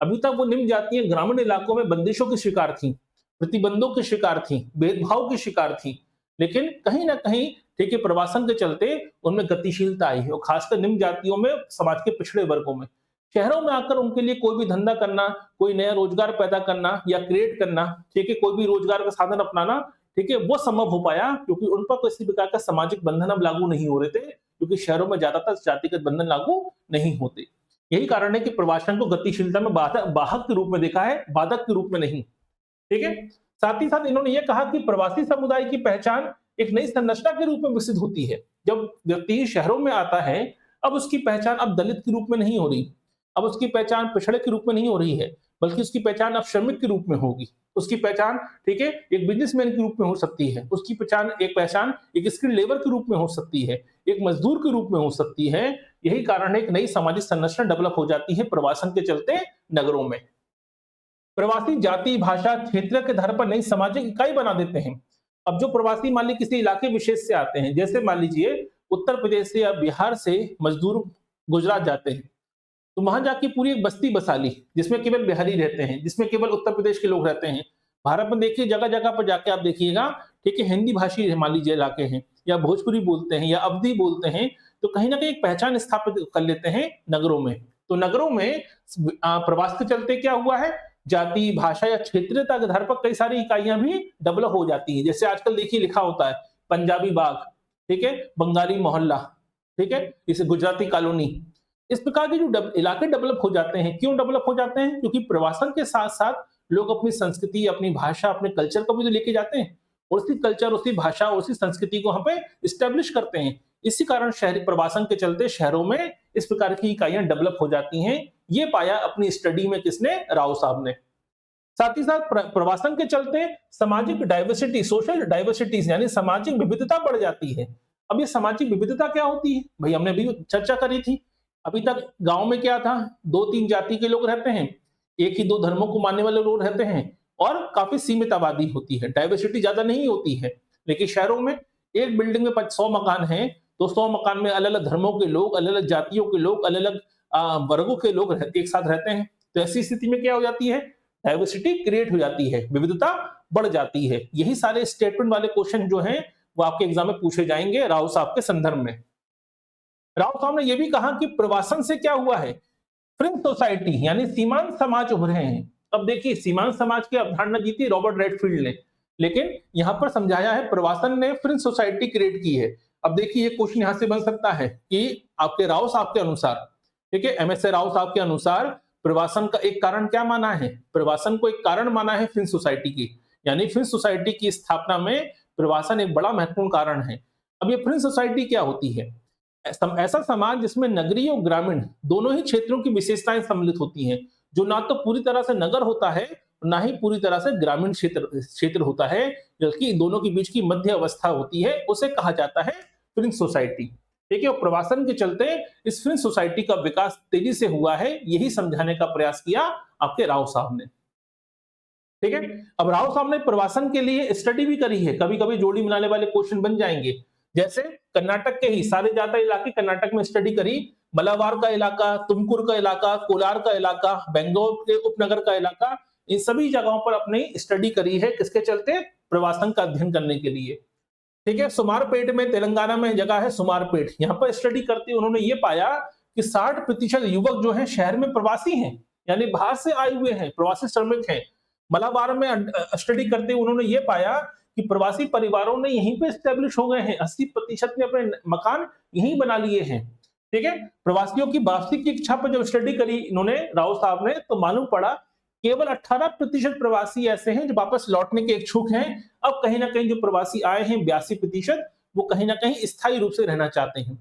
अभी तक वो निम्न जातियां ग्रामीण इलाकों में बंदिशों की शिकार थी, प्रतिबंधों की शिकार थी, भेदभाव की शिकार थी, लेकिन कहीं ना कहीं, ठीक है, प्रवासन के चलते उनमें गतिशीलता आई है, और खासकर निम्न जातियों में, समाज के पिछड़े वर्गों में। शहरों में आकर उनके लिए कोई भी धंधा करना, कोई नया रोजगार पैदा करना या क्रिएट करना, ठीक है, कोई भी रोजगार का साधन अपनाना, ठीक है, वो संभव हो पाया क्योंकि उन पर किसी प्रकार का सामाजिक बंधन अब लागू नहीं हो रहे थे, क्योंकि शहरों में ज्यादातर जातिगत बंधन लागू नहीं होते। यही कारण है कि प्रवासन को गतिशीलता में बाहक के रूप में देखा है, बाधक के रूप में नहीं, ठीक है। साथ ही साथ इन्होंने ये कहा कि प्रवासी समुदाय की पहचान एक नई संरचना के रूप में विकसित होती है। जब व्यक्ति शहरों में आता है, अब उसकी पहचान अब दलित के रूप में नहीं हो रही, अब उसकी पहचान पिछड़े के रूप में नहीं हो रही है, बल्कि उसकी पहचान अब श्रमिक के रूप में होगी। उसकी पहचान, ठीक है, एक बिजनेसमैन के रूप में हो सकती है, उसकी पहचान एक स्किल्ड लेबर के रूप में हो सकती है, एक मजदूर के रूप में हो सकती है। यही कारण है, एक नई सामाजिक संरचना डेवलप हो जाती है प्रवासन के चलते नगरों में। प्रवासी जाति, भाषा, क्षेत्र के आधार पर नई सामाजिक इकाई बना देते हैं। अब जो प्रवासी मान लीजिए किसी इलाके विशेष से आते हैं, जैसे मान लीजिए उत्तर प्रदेश से या बिहार से मजदूर गुजरात जाते हैं, तो वहां जाके पूरी एक बस्ती बसा ली, जिसमें केवल बिहारी रहते हैं, जिसमें केवल उत्तर प्रदेश के लोग रहते हैं। भारत में देखिए जगह जगह पर जाके आप देखिएगा, ठीक है, हिंदी भाषी मान लीजिए इलाके हैं, या भोजपुरी बोलते हैं या अवधी बोलते हैं, तो कहीं ना कहीं एक पहचान स्थापित कर लेते हैं नगरों में। तो नगरों में प्रवास के चलते क्या हुआ है, जाति, भाषा या क्षेत्रीयता के आधार पर कई सारी इकाइयां भी डेवलप हो जाती हैं। जैसे आजकल देखिए लिखा होता है पंजाबी बाग, ठीक है, बंगाली मोहल्ला, ठीक है, इसे गुजराती कॉलोनी। इस प्रकार के जो इलाके डेवलप हो जाते हैं, क्यों डेवलप हो जाते हैं? क्योंकि प्रवासन के साथ साथ लोग अपनी संस्कृति, अपनी भाषा, अपने कल्चर को भी तो लेके जाते हैं, और उसी कल्चर, उसी भाषा, उसी संस्कृति को वहां पे स्टेब्लिश करते हैं। इसी कारण शहरी प्रवासन के चलते शहरों में इस प्रकार की इकाइयां डेवलप हो जाती हैं। ये पाया अपनी स्टडी में किसने? राव साहब ने। साथ ही साथ प्रवासन के चलते सामाजिक डाइवर्सिटी, सोशल डाइवर्सिटीज यानी सामाजिक विविधता बढ़ जाती है। अब ये सामाजिक विविधता क्या होती है भाई, हमने भी चर्चा करी थी। अभी तक गांव में क्या था, 2-3 जाति के लोग रहते हैं, एक ही 2 धर्मों को मानने वाले लोग रहते हैं, और काफी सीमित आबादी होती है, डाइवर्सिटी ज्यादा नहीं होती है। लेकिन शहरों में एक बिल्डिंग में 100 मकान हैं, तो 100 मकान में अलग अलग धर्मों के लोग, अलग अलग जातियों के लोग, अलग अलग वर्गों के लोग एक साथ रहते हैं। तो ऐसी स्थिति में क्या हो जाती है, डाइवर्सिटी क्रिएट हो जाती है, विविधता बढ़ जाती है। यही सारे स्टेटमेंट वाले क्वेश्चन जो हैं वो आपके एग्जाम में पूछे जाएंगे राव साहब के संदर्भ में। राव साहब ने यह भी कहा कि प्रवासन से क्या हुआ है, फ्रिंज सोसाइटी यानी सीमांत समाज उभरे हैं। अब देखिए सीमांत समाज की अवधारणा दी थी रॉबर्ट रेडफील्ड ने, लेकिन यहां पर समझाया है प्रवासन ने फ्रिंज सोसाइटी क्रिएट की है। अब देखिए ये क्वेश्चन यहां से बन सकता है कि आपके राव साहब के अनुसार, ठीक है, एमएसए राव साहब के अनुसार प्रवासन का एक कारण क्या माना है, प्रवासन को एक कारण माना है फ्रिंज सोसाइटी की, यानी फ्रिंज सोसाइटी की स्थापना में प्रवासन एक बड़ा महत्वपूर्ण कारण है। अब ये फ्रिंज सोसाइटी क्या होती है, ऐसा समाज जिसमें नगरीय और ग्रामीण दोनों ही क्षेत्रों की विशेषताएं सम्मिलित होती हैं, जो ना तो पूरी तरह से नगर होता है ना ही पूरी तरह से ग्रामीण क्षेत्र होता है, बल्कि दोनों के बीच की मध्य अवस्था होती है, उसे कहा जाता है फ्रिंज सोसाइटी। ठीक है, और प्रवासन के चलते इस फ्रिंज सोसाइटी का विकास तेजी से हुआ है, यही समझाने का प्रयास किया आपके राव साहब ने। ठीक है, अब राव साहब ने प्रवासन के लिए स्टडी भी करी है, कभी कभी जोड़ी मिलाने वाले क्वेश्चन बन जाएंगे। जैसे कर्नाटक के ही सारे ज्यादा इलाके कर्नाटक में स्टडी करी, मलाबार का इलाका, तुमकुर का इलाका, कोलार का इलाका, बेंगलोर के उपनगर का इलाका, इन सभी जगहों पर अपनी स्टडी करी है, किसके चलते, प्रवासन का अध्ययन करने के लिए। ठीक है, सुमारपेट में, तेलंगाना में जगह है सुमारपेट, यहाँ पर स्टडी करते उन्होंने ये पाया कि 60% युवक जो है शहर में प्रवासी हैं, यानी बाहर से आए हुए हैं, प्रवासी श्रमिक हैं। मलाबार में स्टडी करते उन्होंने ये पाया कि प्रवासी परिवारों ने यहीं पे स्टैब्लिश हो गए हैं, 80% ने अपने मकान यहीं बना लिए हैं। ठीक है, प्रवासियों की वापसी की इच्छा पर जब स्टडी करी इन्होंने राव साहब ने, तो मालूम पड़ा केवल 18% प्रवासी ऐसे हैं जो वापस लौटने के इच्छुक हैं। अब कहीं ना कहीं जो प्रवासी आए हैं 82%, वो कहीं ना कहीं स्थायी रूप से रहना चाहते हैं।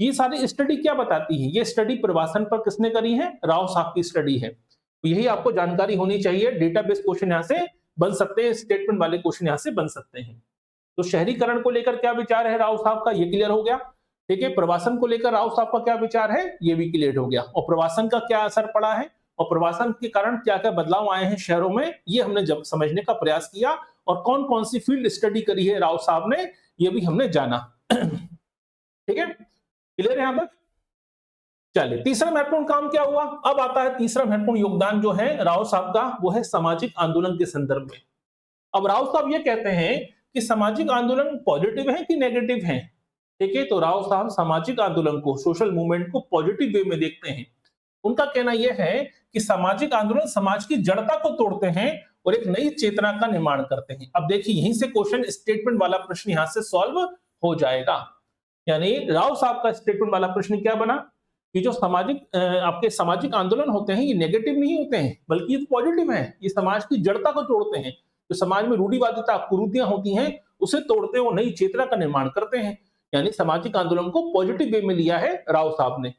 ये सारी स्टडी क्या बताती है, ये स्टडी प्रवासन पर किसने करी है, राव साहब की स्टडी है। तो यही आपको जानकारी होनी चाहिए। डेटाबेस क्वेश्चन यहाँ से बन सकते हैं, स्टेटमेंट वाले क्वेश्चन यहाँ से बन सकते हैं। तो शहरीकरण को लेकर क्या विचार है राव साहब का, ये क्लियर हो गया। ठीक है, प्रवासन को लेकर राव साहब का क्या विचार है, ये भी क्लियर हो गया। और प्रवासन का क्या असर पड़ा है और प्रवासन के कारण क्या क्या बदलाव आए हैं शहरों में, ये हमने जब समझने का प्रयास किया। और कौन कौन सी फील्ड स्टडी करी है राव साहब ने, ये भी हमने जाना। ठीक है, क्लियर है यहाँ तक। चलिए, तीसरा महत्वपूर्ण काम क्या हुआ, अब आता है तीसरा महत्वपूर्ण योगदान जो है राव साहब का, वो है सामाजिक आंदोलन के संदर्भ में। अब राव साहब ये कहते हैं कि सामाजिक आंदोलन पॉजिटिव है कि नेगेटिव है। ठीक है, तो राव साहब सामाजिक आंदोलन को, सोशल मूवमेंट को पॉजिटिव वे में देखते हैं। उनका कहना यह है कि सामाजिक आंदोलन समाज की जड़ता को तोड़ते हैं और एक नई चेतना का निर्माण करते हैं। अब देखिए यहीं से क्वेश्चन स्टेटमेंट वाला प्रश्न यहां से सॉल्व हो जाएगा। यानी राव साहब का स्टेटमेंट वाला प्रश्न क्या बना कि जो आपके सामाजिक आंदोलन होते हैं ये नेगेटिव नहीं होते हैं, बल्कि ये पॉजिटिव हैं। ये समाज की जड़ता को तोड़ते हैं, जो समाज में रूढ़िवादिता, कुरीतियां होती हैं उसे तोड़ते हैं और नई चेतना का निर्माण करते हैं। यानी सामाजिक आंदोलन को पॉजिटिव वे में लिया है राव साहब ने।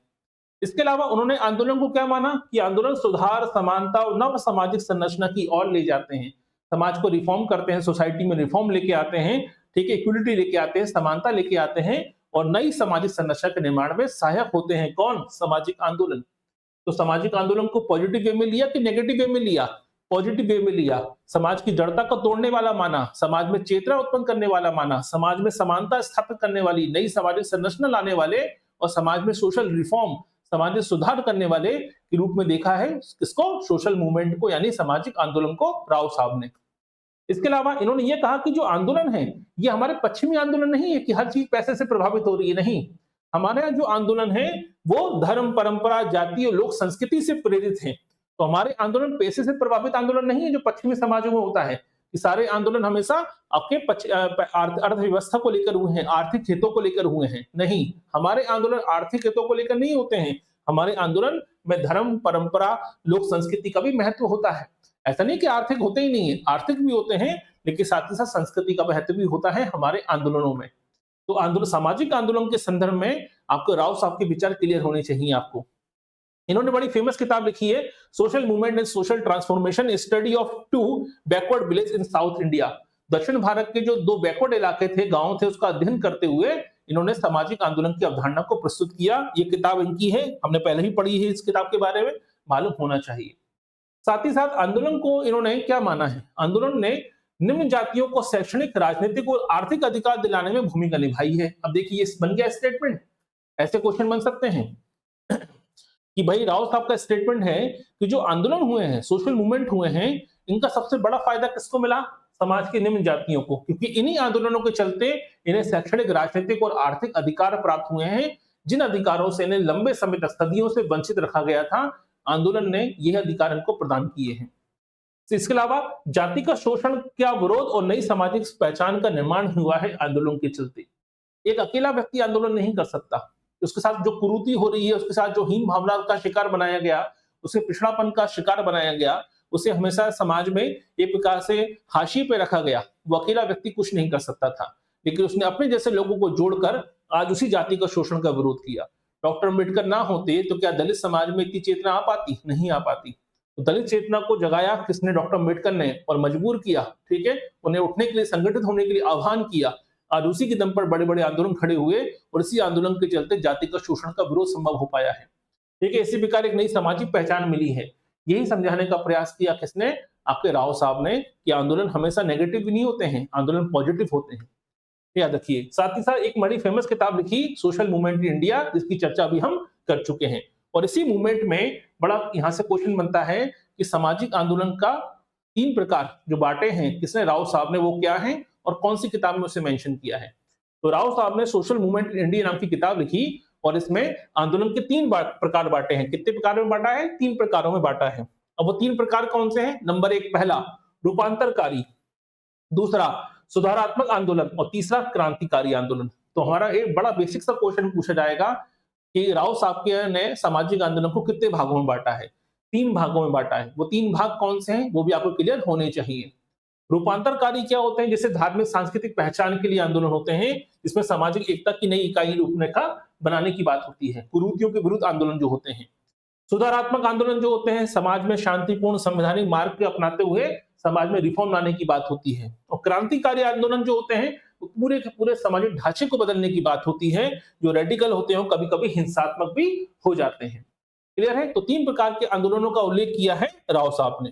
इसके अलावा उन्होंने आंदोलन को क्या माना कि आंदोलन सुधार, समानता और नव सामाजिक संरचना की ओर ले जाते हैं। समाज को रिफॉर्म करते हैं, सोसाइटी में रिफॉर्म लेके आते हैं, ठीक है, इक्वलिटी लेके आते हैं, समानता लेके आते हैं और नई सामाजिक संरचना के निर्माण में सहायक होते हैं। कौन, सामाजिक आंदोलन। तो सामाजिक आंदोलन को पॉजिटिव वे में लिया कि नेगेटिव वे में लिया, पॉजिटिव वे में लिया। समाज की जड़ता को तोड़ने वाला माना, समाज में चेतना उत्पन्न करने वाला माना, समाज में समानता स्थापित करने वाली नई सामाजिक संरचना लाने वाले और समाज में सोशल रिफॉर्म, समाज में सुधार करने वाले के रूप में देखा है किसको, सोशल मूवमेंट को, यानी सामाजिक आंदोलन को राव साहब ने। इसके अलावा इन्होंने ये कहा कि जो आंदोलन है ये हमारे पश्चिमी आंदोलन नहीं है कि हर चीज पैसे से प्रभावित हो रही है, नहीं। हमारे यहाँ जो आंदोलन है वो धर्म, परंपरा, जाति और लोक संस्कृति से प्रेरित है। तो हमारे आंदोलन पैसे से प्रभावित आंदोलन नहीं है जो पश्चिमी समाजों में होता है कि सारे आंदोलन हमेशा आपके अर्थव्यवस्था को लेकर हुए हैं, आर्थिक हितों को लेकर हुए हैं। नहीं, हमारे आंदोलन आर्थिक हितों को लेकर नहीं होते हैं। हमारे आंदोलन में धर्म, परंपरा, लोक संस्कृति का भी महत्व होता है। ऐसा नहीं कि आर्थिक होते ही नहीं है, आर्थिक भी होते हैं, लेकिन साथ ही साथ संस्कृति का महत्व भी होता है हमारे आंदोलनों में। तो आंदोलन, सामाजिक आंदोलन के संदर्भ में आपको राव साहब के विचार क्लियर होने चाहिए आपको। इन्होंने बड़ी फेमस किताब लिखी है, social movement and social transformation, study of 2 backward village in south India. दक्षिण भारत के जो 2 बैकवर्ड इलाके थे, गांव थे, उसका अध्ययन करते हुए इन्होंने सामाजिक आंदोलन की अवधारणा को प्रस्तुत किया। ये किताब इनकी है, हमने पहले ही पढ़ी है, इस किताब के बारे में मालूम होना चाहिए। साथ ही साथ आंदोलन को इन्होंने क्या माना है, आंदोलन ने निम्न जातियों को शैक्षणिक, राजनीतिक और आर्थिक अधिकार दिलाने में भूमिका निभाई है। अब देखिए ये बन गया स्टेटमेंट, ऐसे क्वेश्चन बन सकते हैं। कि भाई राव साहब का स्टेटमेंट है कि जो आंदोलन हुए हैं, सोशल मूवमेंट हुए हैं, इनका सबसे बड़ा फायदा किसको मिला? समाज की निम्न जातियों को, क्योंकि इन्हीं आंदोलनों के चलते इन्हें शैक्षणिक, राजनीतिक और आर्थिक अधिकार प्राप्त हुए हैं, जिन अधिकारों से इन्हें लंबे समय तक, सदियों से वंचित रखा गया था। आंदोलन ने यह अधिकार इनको प्रदान किए हैं। इसके अलावा जाति का शोषण का विरोध और नई सामाजिक पहचान का निर्माण हुआ है आंदोलन के चलते। एक अकेला व्यक्ति आंदोलन नहीं कर सकता, उसके साथ जो कुरीति हो रही है, उसके साथ जो हीन भावना का शिकार बनाया गया, उसे पिछड़ापन का शिकार बनाया गया, उसे हमेशा समाज में एक प्रकार से हाशिए पे रखा गया। वो अकेला व्यक्ति कुछ नहीं कर सकता था, लेकिन उसने अपने जैसे लोगों को जोड़कर आज उसी जाति का शोषण का विरोध किया। डॉक्टर अम्बेडकर ना होते तो क्या दलित समाज में इतनी चेतना आ पाती? नहीं आ पाती। तो दलित चेतना को जगाया किसने? डॉक्टर अम्बेडकर ने, और मजबूर किया, ठीक है, उन्हें उठने के लिए, संगठित होने के लिए आह्वान किया। आज उसी के दम पर बड़े बड़े आंदोलन खड़े हुए और इसी आंदोलन के चलते जाति का शोषण का विरोध संभव हो पाया है। ठीक है, इसी प्रकार एक नई सामाजिक पहचान मिली है। यही समझाने का प्रयास किया किसने? आपके राव साहब ने, कि आंदोलन हमेशा नेगेटिव नहीं होते हैं, आंदोलन पॉजिटिव होते हैं। याद रखिए। साथ ही साथ एक बड़ी फेमस किताब लिखी, सोशल मूवमेंट इन इंडिया, जिसकी चर्चा भी हम कर चुके हैं। और इसी मूवमेंट में बड़ा यहां से क्वेश्चन बनता है कि सामाजिक आंदोलन का 3 प्रकार जो बांटे हैं किसने? राव साहब ने। वो क्या है और कौन सी किताब में उसे मेंशन किया है? तो राव साहब ने सोशल मूवमेंट इन इंडिया नाम की किताब लिखी और इसमें आंदोलन के 3 प्रकार बांटे हैं। कितने प्रकार में बांटा है? 3 प्रकारों में बांटा है। अब वो 3 प्रकार कौन से हैं? नंबर 1, पहला रूपांतरकारी, दूसरा सुधारात्मक आंदोलन और तीसरा क्रांतिकारी आंदोलन। तो हमारा एक बड़ा बेसिक सा क्वेश्चन पूछा जाएगा कि राव साहब ने सामाजिक आंदोलन को कितने भागों में बांटा है? 3 भागों में बांटा है। वो 3 भाग कौन से हैं वो भी आपको क्लियर होने चाहिए। रूपांतरकारी क्या होते हैं? जैसे धार्मिक सांस्कृतिक पहचान के लिए आंदोलन होते हैं, इसमें सामाजिक एकता की नई इकाई रूपरेखा बनाने की बात होती है। कुरीतियों के विरुद्ध आंदोलन जो होते हैं। सुधारात्मक आंदोलन जो होते हैं, समाज में शांतिपूर्ण संवैधानिक मार्ग को अपनाते हुए समाज में रिफॉर्म लाने की बात होती है। और क्रांतिकारी आंदोलन जो होते हैं, वो पूरे के पूरे सामाजिक ढांचे को बदलने की बात होती है, जो रेडिकल होते हैं, कभी कभी हिंसात्मक भी हो जाते हैं। क्लियर है? तो 3 प्रकार के आंदोलनों का उल्लेख किया है राव साहब ने।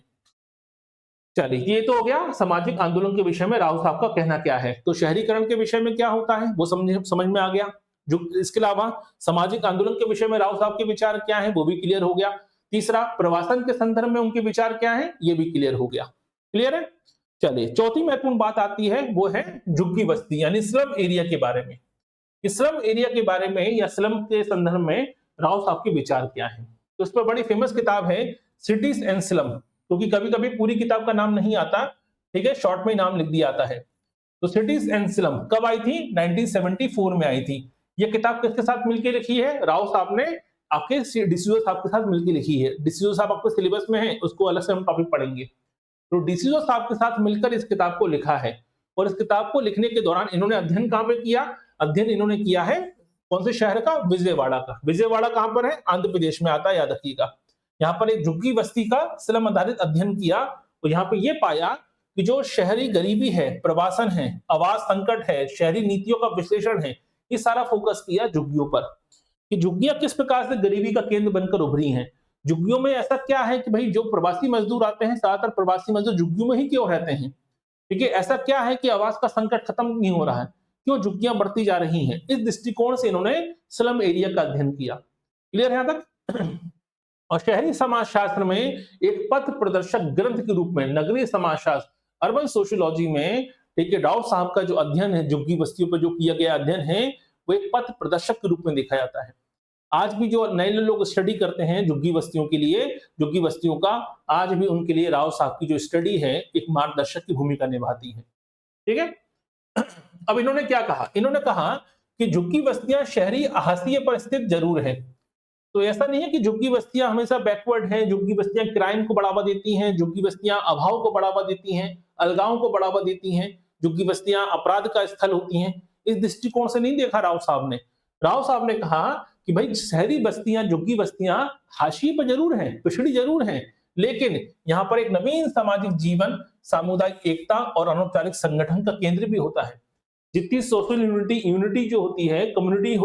चलिए, ये तो हो गया सामाजिक आंदोलन के विषय में राव साहब का कहना क्या है। तो शहरीकरण के विषय में क्या होता है वो समझ में आ गया। जो इसके अलावा सामाजिक आंदोलन के विषय में राव साहब के विचार क्या है वो भी क्लियर हो गया। तीसरा, प्रवासन के संदर्भ में उनके विचार क्या है ये भी क्लियर हो गया। क्लियर है? चलिए, चौथी महत्वपूर्ण बात आती है, वो है झुग्गी बस्ती यानी स्लम एरिया के बारे में। स्लम एरिया के बारे में या स्लम के संदर्भ में राव साहब के विचार क्या है। तो इस पर बड़ी फेमस किताब है सिटीज एंड स्लम, क्योंकि कभी कभी पूरी किताब का नाम नहीं आता, ठीक है, शॉर्ट में नाम लिख दिया आता है। तो सिटीज एंड स्लम कब आई थी? 1974 में आई थी। ये किताब किसके साथ मिलकर लिखी है? राव साहब ने आपके डिसूजा साहब के साथ मिलकर लिखी है। डिसूजा साहब आपके सिलेबस में है, उसको अलग से हम टॉपिक पढ़ेंगे। तो डिसूजा साहब के साथ मिलकर इस किताब को लिखा है। और इस किताब को लिखने के दौरान इन्होंने अध्ययन कहां पे किया? अध्ययन इन्होंने किया है कौन से शहर का? विजयवाड़ा का। विजयवाड़ा कहां पर है? आंध्र प्रदेश में आता है, याद रखिएगा। यहाँ पर एक झुग्गी बस्ती का स्लम आधारित अध्ययन किया और यहाँ पे ये पाया कि जो शहरी गरीबी है, प्रवासन है, आवास संकट है, शहरी नीतियों का विश्लेषण है, ये सारा फोकस किया झुग्गियों पर कि झुग्गियां किस प्रकार से गरीबी का केंद्र बनकर उभरी हैं। झुग्गियों में ऐसा क्या है कि भाई जो प्रवासी मजदूर आते हैं, ज्यादातर प्रवासी मजदूर झुग्गियों में ही क्यों रहते हैं? ठीक है, ऐसा क्या है कि आवास का संकट खत्म नहीं हो रहा है, क्यों झुग्गियां बढ़ती जा रही हैं? इस दृष्टिकोण से इन्होंने स्लम एरिया का अध्ययन किया। क्लियर है यहां तक? और शहरी समाजशास्त्र में एक पथ प्रदर्शक ग्रंथ के रूप में नगरीय समाजशास्त्र, अर्बन सोशियोलॉजी में, ठीक है, राव साहब का जो अध्ययन है झुग्गी बस्तियों पर जो किया गया अध्ययन है, वो एक पथ प्रदर्शक के रूप में देखा जाता है। आज भी जो नए लोग स्टडी करते हैं झुग्गी बस्तियों के लिए, झुग्गी बस्तियों का, आज भी उनके लिए राव साहब की जो स्टडी है एक मार्गदर्शक की भूमिका निभाती है। ठीक है, अब इन्होंने क्या कहा? इन्होंने कहा कि झुग्गी बस्तियां शहरी हाशिए पर स्थित जरूर है। तो ऐसा नहीं है कि झुग्गी बस्तियां हमेशा बैकवर्ड हैं, झुग्गी बस्तियां क्राइम को बढ़ावा देती हैं, झुग्गी बस्तियां अभाव को बढ़ावा देती हैं, अलगाव को बढ़ावा देती हैं, झुग्गी बस्तियां अपराध का स्थल होती हैं। इस दृष्टिकोण से नहीं देखा राव साहब ने। राव साहब ने कहा कि भाई शहरी बस्तियां, झुग्गी बस्तियां हाशिए पर जरूर हैं, पिछड़ी जरूर हैं, लेकिन यहाँ पर एक नवीन सामाजिक जीवन, सामुदायिक एकता और अनौपचारिक संगठन का केंद्र भी होता है। जितनी सोशल यूनिटी जो होती है, कम्युनिटी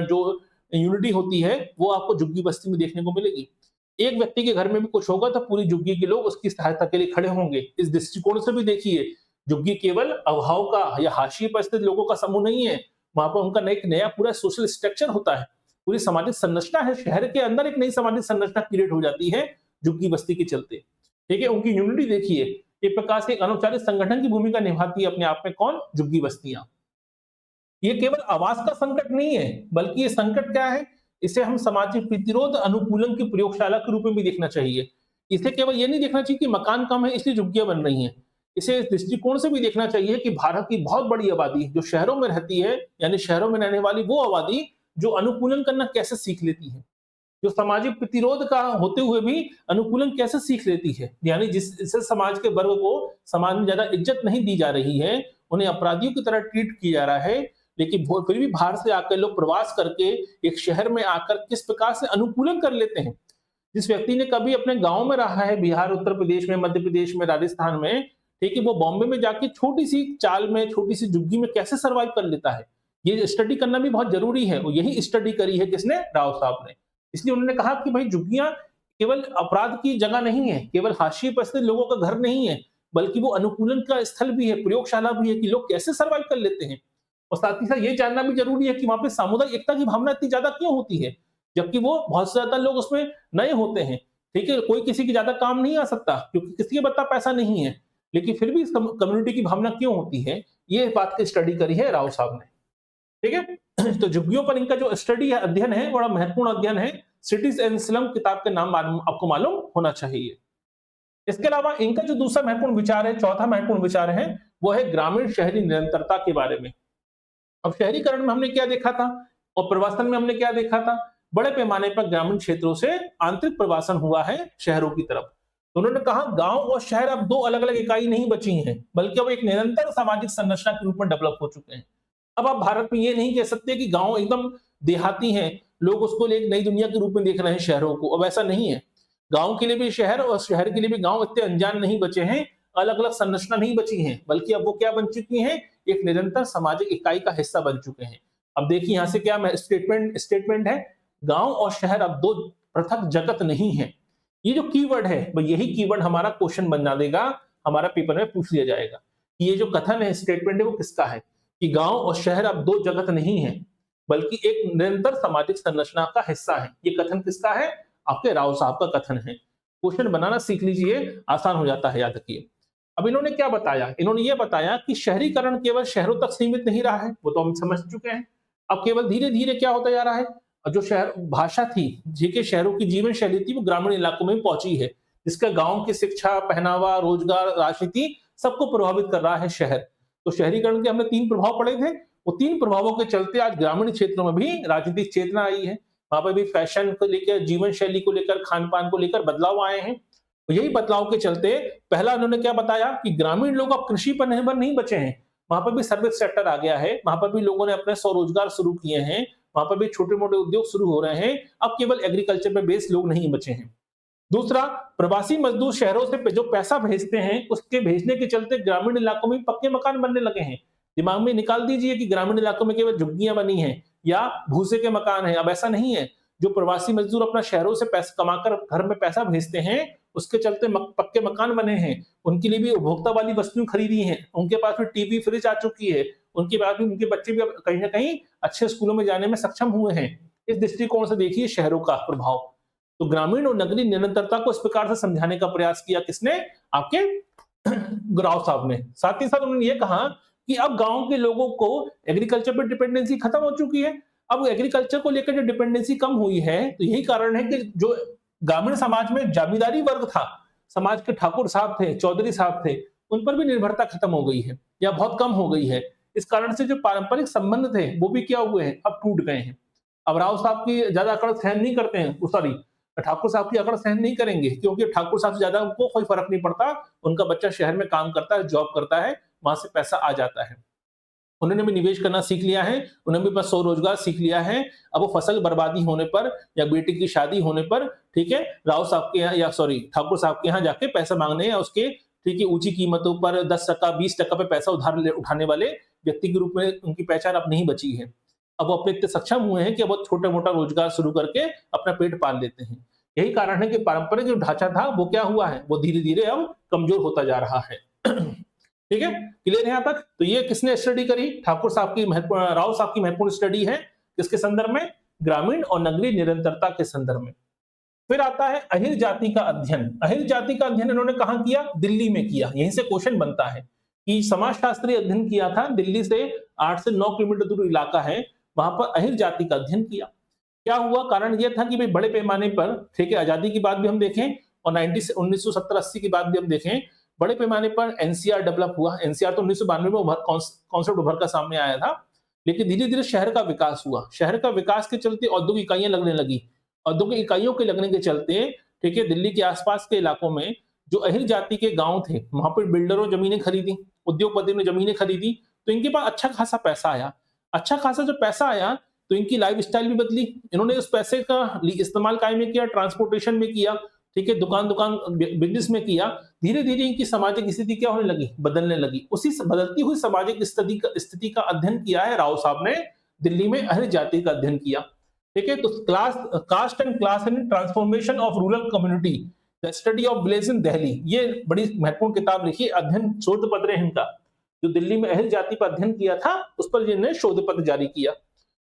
जो यूनिटी होती है, वो आपको झुग्गी बस्ती में देखने को मिलेगी। एक व्यक्ति के घर में भी कुछ होगा तो पूरी झुग्गी के लोग उसकी सहायता के लिए खड़े होंगे। इस दृष्टिकोण से भी देखिए, झुग्गी केवल अभाव का या हाशिए पर स्थित लोगों का समूह नहीं है, वहां पर उनका एक नया पूरा सोशल स्ट्रक्चर होता है। पूरी सामाजिक संरचना है शहर के अंदर, एक नई सामाजिक संरचना क्रिएट हो जाती है झुग्गी बस्ती के चलते। ठीक है, उनकी यूनिटी देखिए, एक प्रकार से एक अनौपचारिक संगठन की भूमिका निभाती है अपने आप में कौन, झुग्गी बस्तियां। ये केवल आवास का संकट नहीं है, बल्कि ये संकट क्या है, इसे हम सामाजिक प्रतिरोध अनुकूलन की प्रयोगशाला के रूप में भी देखना चाहिए। इसे केवल ये नहीं देखना चाहिए कि मकान कम है इसलिए झुग्गियां बन रही हैं। इसे इस दृष्टिकोण से भी देखना चाहिए कि भारत की बहुत बड़ी आबादी जो शहरों में रहती है, यानी शहरों में रहने वाली वो आबादी जो अनुकूलन करना कैसे सीख लेती है, जो सामाजिक प्रतिरोध का होते हुए भी अनुकूलन कैसे सीख लेती है, यानी जिससे समाज के वर्ग को समाज में ज्यादा इज्जत नहीं दी जा रही है, उन्हें अपराधियों की तरह ट्रीट किया जा रहा है, लेकिन फिर भी बाहर से आकर लोग प्रवास करके एक शहर में आकर किस प्रकार से अनुकूलन कर लेते हैं। जिस व्यक्ति ने कभी अपने गांव में रहा है, बिहार, उत्तर प्रदेश में, मध्य प्रदेश में, राजस्थान में, ठीक है, वो बॉम्बे में जाके छोटी सी चाल में, छोटी सी झुग्गी में कैसे सर्वाइव कर लेता है, ये स्टडी करना भी बहुत जरूरी है। और यही स्टडी करी है किसने, राव साहब ने। इसलिए उन्होंने कहा कि भाई झुग्गियां केवल अपराध की जगह नहीं है, केवल हाशिए पर स्थित लोगों का घर नहीं है, बल्कि वो अनुकूलन का स्थल भी है, प्रयोगशाला भी है कि लोग कैसे सर्वाइव कर लेते हैं। और साथ ही साथ ये जानना भी जरूरी है कि वहां पे सामुदायिक एकता की भावना इतनी ज्यादा क्यों होती है, जबकि वो बहुत से ज्यादा लोग उसमें नए होते हैं। ठीक है, कोई किसी की ज्यादा काम नहीं आ सकता क्योंकि किसी के बता पैसा नहीं है, लेकिन फिर भी इस कम्युनिटी की भावना क्यों होती है, ये बात की स्टडी करी है राव साहब ने। ठीक है, तो झुग्गियों पर इनका जो स्टडी है, अध्ययन है, बड़ा महत्वपूर्ण अध्ययन है। सिटीज एंड स्लम किताब के नाम आपको मालूम होना चाहिए। इसके अलावा इनका जो दूसरा महत्वपूर्ण विचार है, चौथा महत्वपूर्ण विचार है, वो है ग्रामीण शहरी निरंतरता के बारे में। अब शहरीकरण में हमने क्या देखा था और प्रवासन में हमने क्या देखा था, बड़े पैमाने पर ग्रामीण क्षेत्रों से आंतरिक प्रवासन हुआ है शहरों की तरफ। तो उन्होंने कहा गांव और शहर अब दो अलग अलग इकाई नहीं बची हैं, बल्कि अब एक निरंतर सामाजिक संरचना के रूप में डेवलप हो चुके हैं। अब आप भारत में ये नहीं कह सकते कि गांव एकदम देहाती हैं, लोग उसको एक नई दुनिया के रूप में देख रहे हैं शहरों को, अब ऐसा नहीं है। गांव के लिए भी शहर और शहर के लिए भी गांव इतने अनजान नहीं बचे हैं, अलग अलग संरचना नहीं बची है, बल्कि अब वो क्या बन चुकी हैं, एक निरंतर सामाजिक इकाई का हिस्सा बन चुके हैं। अब देखिए यहां से क्या स्टेटमेंट है, गांव और शहर अब दो पृथक जगत नहीं है। ये जो कीवर्ड है, यही कीवर्ड हमारा क्वेश्चन बना देगा, हमारा पेपर में पूछ लिया जाएगा कि ये जो कथन है, स्टेटमेंट है, वो किसका है कि गांव और शहर अब दो जगत नहीं है, बल्कि एक निरंतर सामाजिक संरचना का हिस्सा है। ये कथन किसका है, आपके राव साहब का कथन है। क्वेश्चन बनाना सीख लीजिए, आसान हो जाता है, याद रखिए। अब इन्होंने क्या बताया, इन्होंने ये बताया कि शहरीकरण केवल शहरों तक सीमित नहीं रहा है, वो तो हम समझ चुके हैं। अब केवल धीरे धीरे क्या होता जा रहा है, जो शहर भाषा थी, जीके शहरों की जीवन शैली थी, वो ग्रामीण इलाकों में पहुंची है, जिसका गांव की शिक्षा, पहनावा, रोजगार, राजनीति सबको प्रभावित कर रहा है शहर। तो शहरीकरण के हमने 3 प्रभाव पढ़े थे, वो 3 प्रभावों के चलते आज ग्रामीण क्षेत्रों में भी राजनीतिक चेतना आई है, वहां पर भी फैशन को लेकर, जीवन शैली को लेकर, खान पान को लेकर बदलाव आए हैं। तो यही बदलाव के चलते पहला उन्होंने क्या बताया कि ग्रामीण लोग अब कृषि पर निर्भर नहीं बचे हैं, वहां पर भी सर्विस सेक्टर आ गया है, वहां पर भी लोगों ने अपने स्वरोजगार शुरू किए हैं, वहां पर भी छोटे मोटे उद्योग शुरू हो रहे हैं, अब केवल एग्रीकल्चर पे बेस्ड लोग नहीं बचे हैं। दूसरा, प्रवासी मजदूर शहरों से जो पैसा भेजते हैं, उसके भेजने के चलते ग्रामीण इलाकों में पक्के मकान बनने लगे हैं। दिमाग में निकाल दीजिए कि ग्रामीण इलाकों में केवल झुग्गियां बनी हैं या भूसे के मकान हैं, अब ऐसा नहीं है। जो प्रवासी मजदूर अपना शहरों से पैसा कमाकर घर में पैसा भेजते हैं, उसके चलते पक्के मकान बने हैं, उनके लिए भी उपभोक्ता वाली वस्तुएं खरीदी हैं, उनके पास भी टीवी, फ्रिज आ चुकी है, उनके पास भी, उनके बच्चे भी कहीं ना कहीं अच्छे स्कूलों में जाने में सक्षम हुए हैं। इस दृष्टिकोण से देखिए शहरों का प्रभाव। तो ग्रामीण और नगरीय निरंतरता को इस प्रकार से समझाने का प्रयास किया किसने, आपके राव साहब ने। साथ ही साथ उन्होंने ये कहा कि अब गांव के लोगों को एग्रीकल्चर पर डिपेंडेंसी खत्म हो चुकी है। अब एग्रीकल्चर को लेकर जो डिपेंडेंसी कम हुई है, तो यही कारण है कि जो ग्रामीण समाज में जमींदारी वर्ग था, समाज के ठाकुर साहब थे, चौधरी साहब थे, उन पर भी निर्भरता खत्म हो गई है या बहुत कम हो गई है। इस कारण से जो पारंपरिक संबंध थे वो भी क्या हुए हैं, अब टूट गए हैं। अब राव साहब की ज्यादा अकड़ सहन नहीं करते हैं, सॉरी, ठाकुर साहब की अकड़ सहन नहीं करेंगे, क्योंकि ठाकुर साहब से ज्यादा उनको कोई फर्क नहीं पड़ता, उनका बच्चा शहर में काम करता है, जॉब करता है, वहां से पैसा आ जाता है। उन्होंने भी निवेश करना सीख लिया है, उन्होंने भी बस स्वरोजगार सीख लिया है। अब वो फसल बर्बादी होने पर या बेटी की शादी होने पर, ठीक है, राव साहब के यहाँ या सॉरी ठाकुर साहब के यहाँ जाके पैसा मांगने या उसके, ठीक है, ऊंची कीमतों पर 10%, 20% पे पैसा उधार उठाने वाले व्यक्ति के रूप में उनकी पहचान अब नहीं बची है। अब वो अपने इतने सक्षम हुए हैं कि अब वो छोटा मोटा रोजगार शुरू करके अपना पेट पाल लेते हैं। यही कारण है कि पारंपरिक जो ढांचा था वो क्या हुआ है, वो धीरे धीरे अब कमजोर होता जा रहा है। ठीक है, क्लियर है यहाँ तक। तो ये किसने स्टडी करी, ठाकुर साहब की महत्वपूर्ण, राव साहब की महत्वपूर्ण स्टडी है, किसके संदर्भ में, ग्रामीण और नगरीय निरंतरता के संदर्भ में। फिर आता है अहिर जाति का अध्ययन। अहिर जाति का अध्ययन इन्होंने कहाँ किया? दिल्ली में किया। यहीं से क्वेश्चन बनता है कि समाजशास्त्री अध्ययन किया था, दिल्ली से 8 से 9 किलोमीटर दूर इलाका है, वहां पर अहिर जाति का अध्ययन किया। क्या हुआ? कारण यह था कि भाई बड़े पैमाने पर, ठीक है, आजादी की बात भी हम देखें और 1970-80 की बात भी हम देखें, बड़े पैमाने पर एनसीआर डेवलप हुआ। एनसीआर तो 1992 में कॉन्सेप्ट उभर कर सामने आया था, लेकिन धीरे धीरे शहर का विकास हुआ। शहर का विकास के चलते औद्योगिक इकाइयां लगने लगी। औद्योगिक इकाइयों के लगने के चलते, ठीक है, दिल्ली के आसपास के इलाकों में जो अहिर जाति के गांव थे, वहां पर बिल्डरों जमीनें खरीदी, उद्योगपतियों ने जमीनें खरीदी, तो इनके पास अच्छा खासा पैसा आया। अच्छा खासा जब पैसा आया तो इनकी लाइफ स्टाइल भी बदली। इन्होंने उस पैसे का इस्तेमाल काय में किया? ट्रांसपोर्टेशन में किया, ठीक है, दुकान दुकान बिजनेस में किया। धीरे धीरे इनकी सामाजिक स्थिति क्या होने लगी? बदलने लगी। उसी बदलती हुई सामाजिक स्थिति का अध्ययन किया है राव साहब ने, दिल्ली में अहिर जाति का अध्ययन किया। ठीक है, तो caste and class and transformation of rural community, the study of village in Delhi, ये बड़ी महत्वपूर्ण किताब लिखी, अध्ययन शोध पत्र है इनका। जो दिल्ली में अहिर जाति पर अध्ययन किया था, उस पर इन्होंने शोध पत्र जारी किया।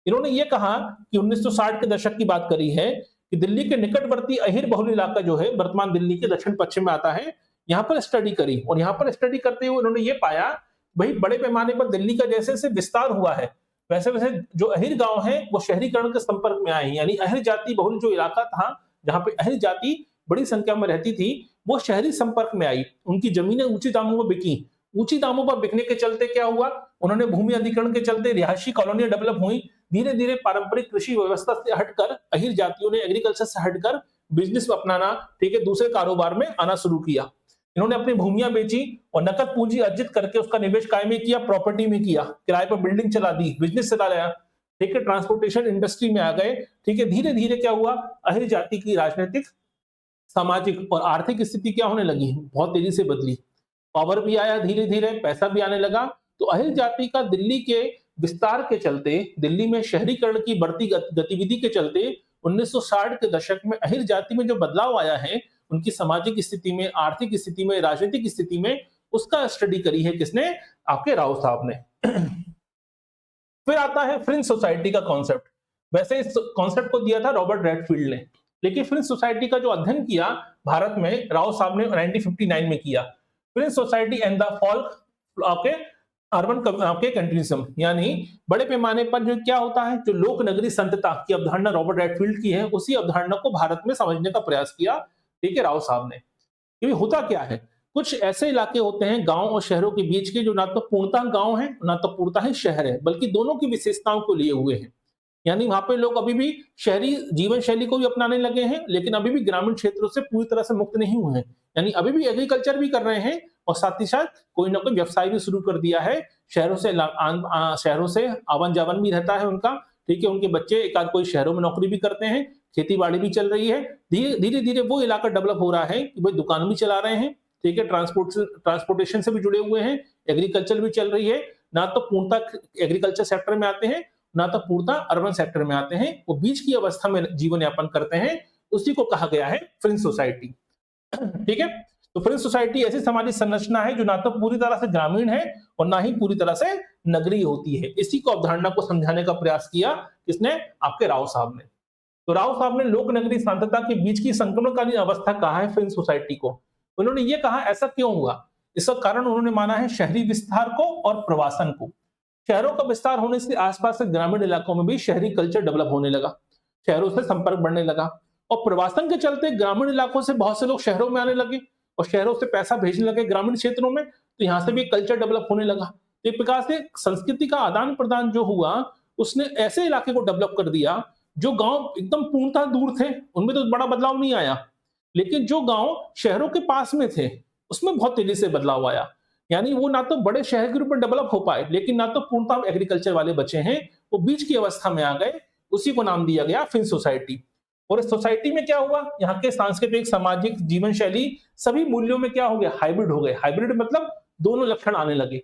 इन्होंने ये कहा कि 1960 के दशक की बात करी है कि दिल्ली के निकटवर्ती अहिर बहुल इलाका जो है, वर्तमान दिल्ली के दक्षिण पश्चिम में आता है, यहाँ पर स्टडी करी। और यहाँ पर स्टडी करते हुए उन्होंने ये पाया, भाई बड़े पैमाने पर दिल्ली का जैसे जैसे विस्तार हुआ है, वैसे वैसे जो अहिर गांव है वो शहरीकरण के संपर्क में आए हैं। यानी अहिर जाति बहुल जो इलाका था, जहां पे अहिर जाति बड़ी संख्या में रहती थी, वो शहरी संपर्क में आई। उनकी जमीनें ऊंचे दामों पर बिकी। ऊंची दामों पर बिकने के चलते क्या हुआ? उन्होंने भूमि अधिग्रहण के चलते रिहायशी कॉलोनियां डेवलप हुई। धीरे धीरे पारंपरिक कृषि व्यवस्था से हटकर अहिर जातियों ने एग्रीकल्चर से हटकर बिजनेस में अपनाना, ठीक है, दूसरे कारोबार में आना शुरू किया। इन्होंने अपनी भूमियां बेची और नकद पूंजी अर्जित करके उसका निवेश काय में किया? प्रॉपर्टी में किया। किराए पर बिल्डिंग चला दी, बिजनेस चला लिया, ठीक है, ट्रांसपोर्टेशन इंडस्ट्री में आ गए। ठीक है, धीरे धीरे क्या हुआ? अहिर जाति की राजनीतिक, सामाजिक और आर्थिक स्थिति क्या होने लगी? बहुत तेजी से बदली। पावर भी आया, धीरे धीरे पैसा भी आने लगा। तो अहिर जाति का दिल्ली के विस्तार के चलते, दिल्ली में शहरीकरण की बढ़ती गतिविधि के चलते 1960 के दशक में अहिर जाति में जो बदलाव आया है, उनकी सामाजिक स्थिति में, आर्थिक स्थिति में, राजनीतिक स्थिति में, उसका स्टडी करी है किसने? आपके राव साहब ने। फिर आता है फ्रिंज सोसाइटी का कॉन्सेप्ट। वैसे इस कॉन्सेप्ट को दिया था रॉबर्ट रेडफील्ड ने, लेकिन फ्रिंज सोसाइटी का जो अध्ययन किया भारत में राव साहब ने 1959 में किया। Fringe society and the fall of urban countryism, यानी बड़े पैमाने पर जो क्या होता है, जो लोक नगरी संतता की अवधारणा रॉबर्ट रेडफील्ड की है, उसी अवधारणा को भारत में समझने का प्रयास किया, ठीक है, राव साहब ने। क्योंकि होता क्या है, कुछ ऐसे इलाके होते हैं गांव और शहरों के बीच के, जो ना तो पूर्णतः गांव है ना तो पूर्णतः शहर है, बल्कि दोनों की विशेषताओं को लिए हुए हैं। यानी वहां पे लोग अभी भी शहरी जीवन शैली को भी अपनाने लगे हैं, लेकिन अभी भी ग्रामीण क्षेत्रों से पूरी तरह से मुक्त नहीं हुए हैं। यानी अभी भी एग्रीकल्चर भी कर रहे हैं और साथ ही साथ कोई ना कोई व्यवसाय भी शुरू कर दिया है। शहरों से आवन जावन भी रहता है उनका, ठीक है, उनके बच्चे एक आध कोई शहरों में नौकरी भी करते हैं, खेती बाड़ी भी चल रही है। धीरे धीरे वो इलाका डेवलप हो रहा है कि भाई दुकान भी चला रहे हैं, ठीक है, ट्रांसपोर्टेशन से भी जुड़े हुए हैं, एग्रीकल्चर भी चल रही है। ना तो पूर्णतः एग्रीकल्चर सेक्टर में आते हैं, ना तो पूर्णतः अर्बन सेक्टर में आते हैं, वो बीच की अवस्था में जीवन यापन करते हैं। उसी को कहा गया है फ्रिंज सोसाइटी। ठीक है, तो फ्रिंज सोसाइटी ऐसी सामाजिक संरचना है जो ना तो पूरी तरह से ग्रामीण है और ना ही पूरी तरह से नगरीय होती है। इसी को अवधारणा को समझाने का प्रयास किया किसने? आपके राव साहब ने। तो राव साहब ने लोक नगरी शांतता के बीच की संक्रमणकालीन अवस्था कहा है फ्रिंज सोसाइटी को। उन्होंने ये कहा ऐसा क्यों हुआ? इसका कारण उन्होंने माना है शहरी विस्तार को और प्रवासन को। शहरों का विस्तार होने से आसपास के ग्रामीण इलाकों में भी शहरी कल्चर डेवलप होने लगा, शहरों से संपर्क बढ़ने लगा, और प्रवासन के चलते ग्रामीण इलाकों से बहुत से लोग शहरों में आने लगे और शहरों से पैसा भेजने लगे ग्रामीण क्षेत्रों में, तो यहाँ से भी कल्चर डेवलप होने लगा। एक प्रकार से संस्कृति का आदान प्रदान जो हुआ, उसने ऐसे इलाके को डेवलप कर दिया जो गांव एकदम पूर्णतः दूर थे, उनमें तो बड़ा बदलाव नहीं आया, लेकिन जो गांव शहरों के पास में थे उसमें बहुत तेजी से बदलाव आया। यानी वो ना तो बड़े शहर के रूप में डेवलप हो पाए, लेकिन ना तो पूर्णतः एग्रीकल्चर वाले बचे हैं, वो बीच की अवस्था में आ गए। उसी को नाम दिया गया फ्रिंज सोसाइटी। और इस सोसाइटी में क्या हुआ? यहाँ के सांस्कृतिक, सामाजिक, जीवन शैली, सभी मूल्यों में क्या हो गया? हाइब्रिड हो गए। हाइब्रिड मतलब दोनों लक्षण आने लगे,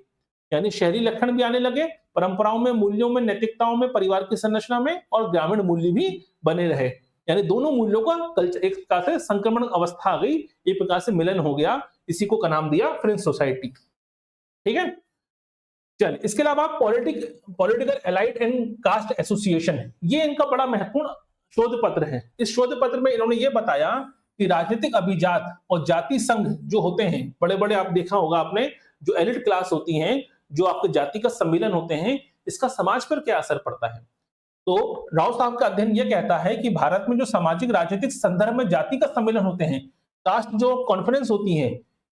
यानी शहरी लक्षण भी आने लगे, परंपराओं में, मूल्यों में, नैतिकताओं में, परिवार की संरचना में, और ग्रामीण मूल्य भी बने रहे। यानी दोनों मूल्यों का कल्चर एक प्रकार से संक्रमण अवस्था आ गई, एक प्रकार से मिलन हो गया। इसी को का नाम दिया फ्रिंज सोसाइटी। ठीक है, चल, इसके अलावा political elite and caste association है, ये इनका बड़ा महत्वपूर्ण शोध पत्र है। इस शोध पत्र में इन्होंने ये बताया कि राजनीतिक अभिजात और जाति संघ जो होते हैं, बड़े बड़े, आप देखा होगा आपने, जो एलिट क्लास होती हैं, जो आपके जाति का सम्मेलन होते हैं, इसका समाज पर क्या असर पड़ता है। तो राव साहब का अध्ययन ये कहता है कि भारत में जो सामाजिक राजनीतिक संदर्भ में जाति का सम्मेलन होते हैं, कास्ट जो कॉन्फ्रेंस होती है,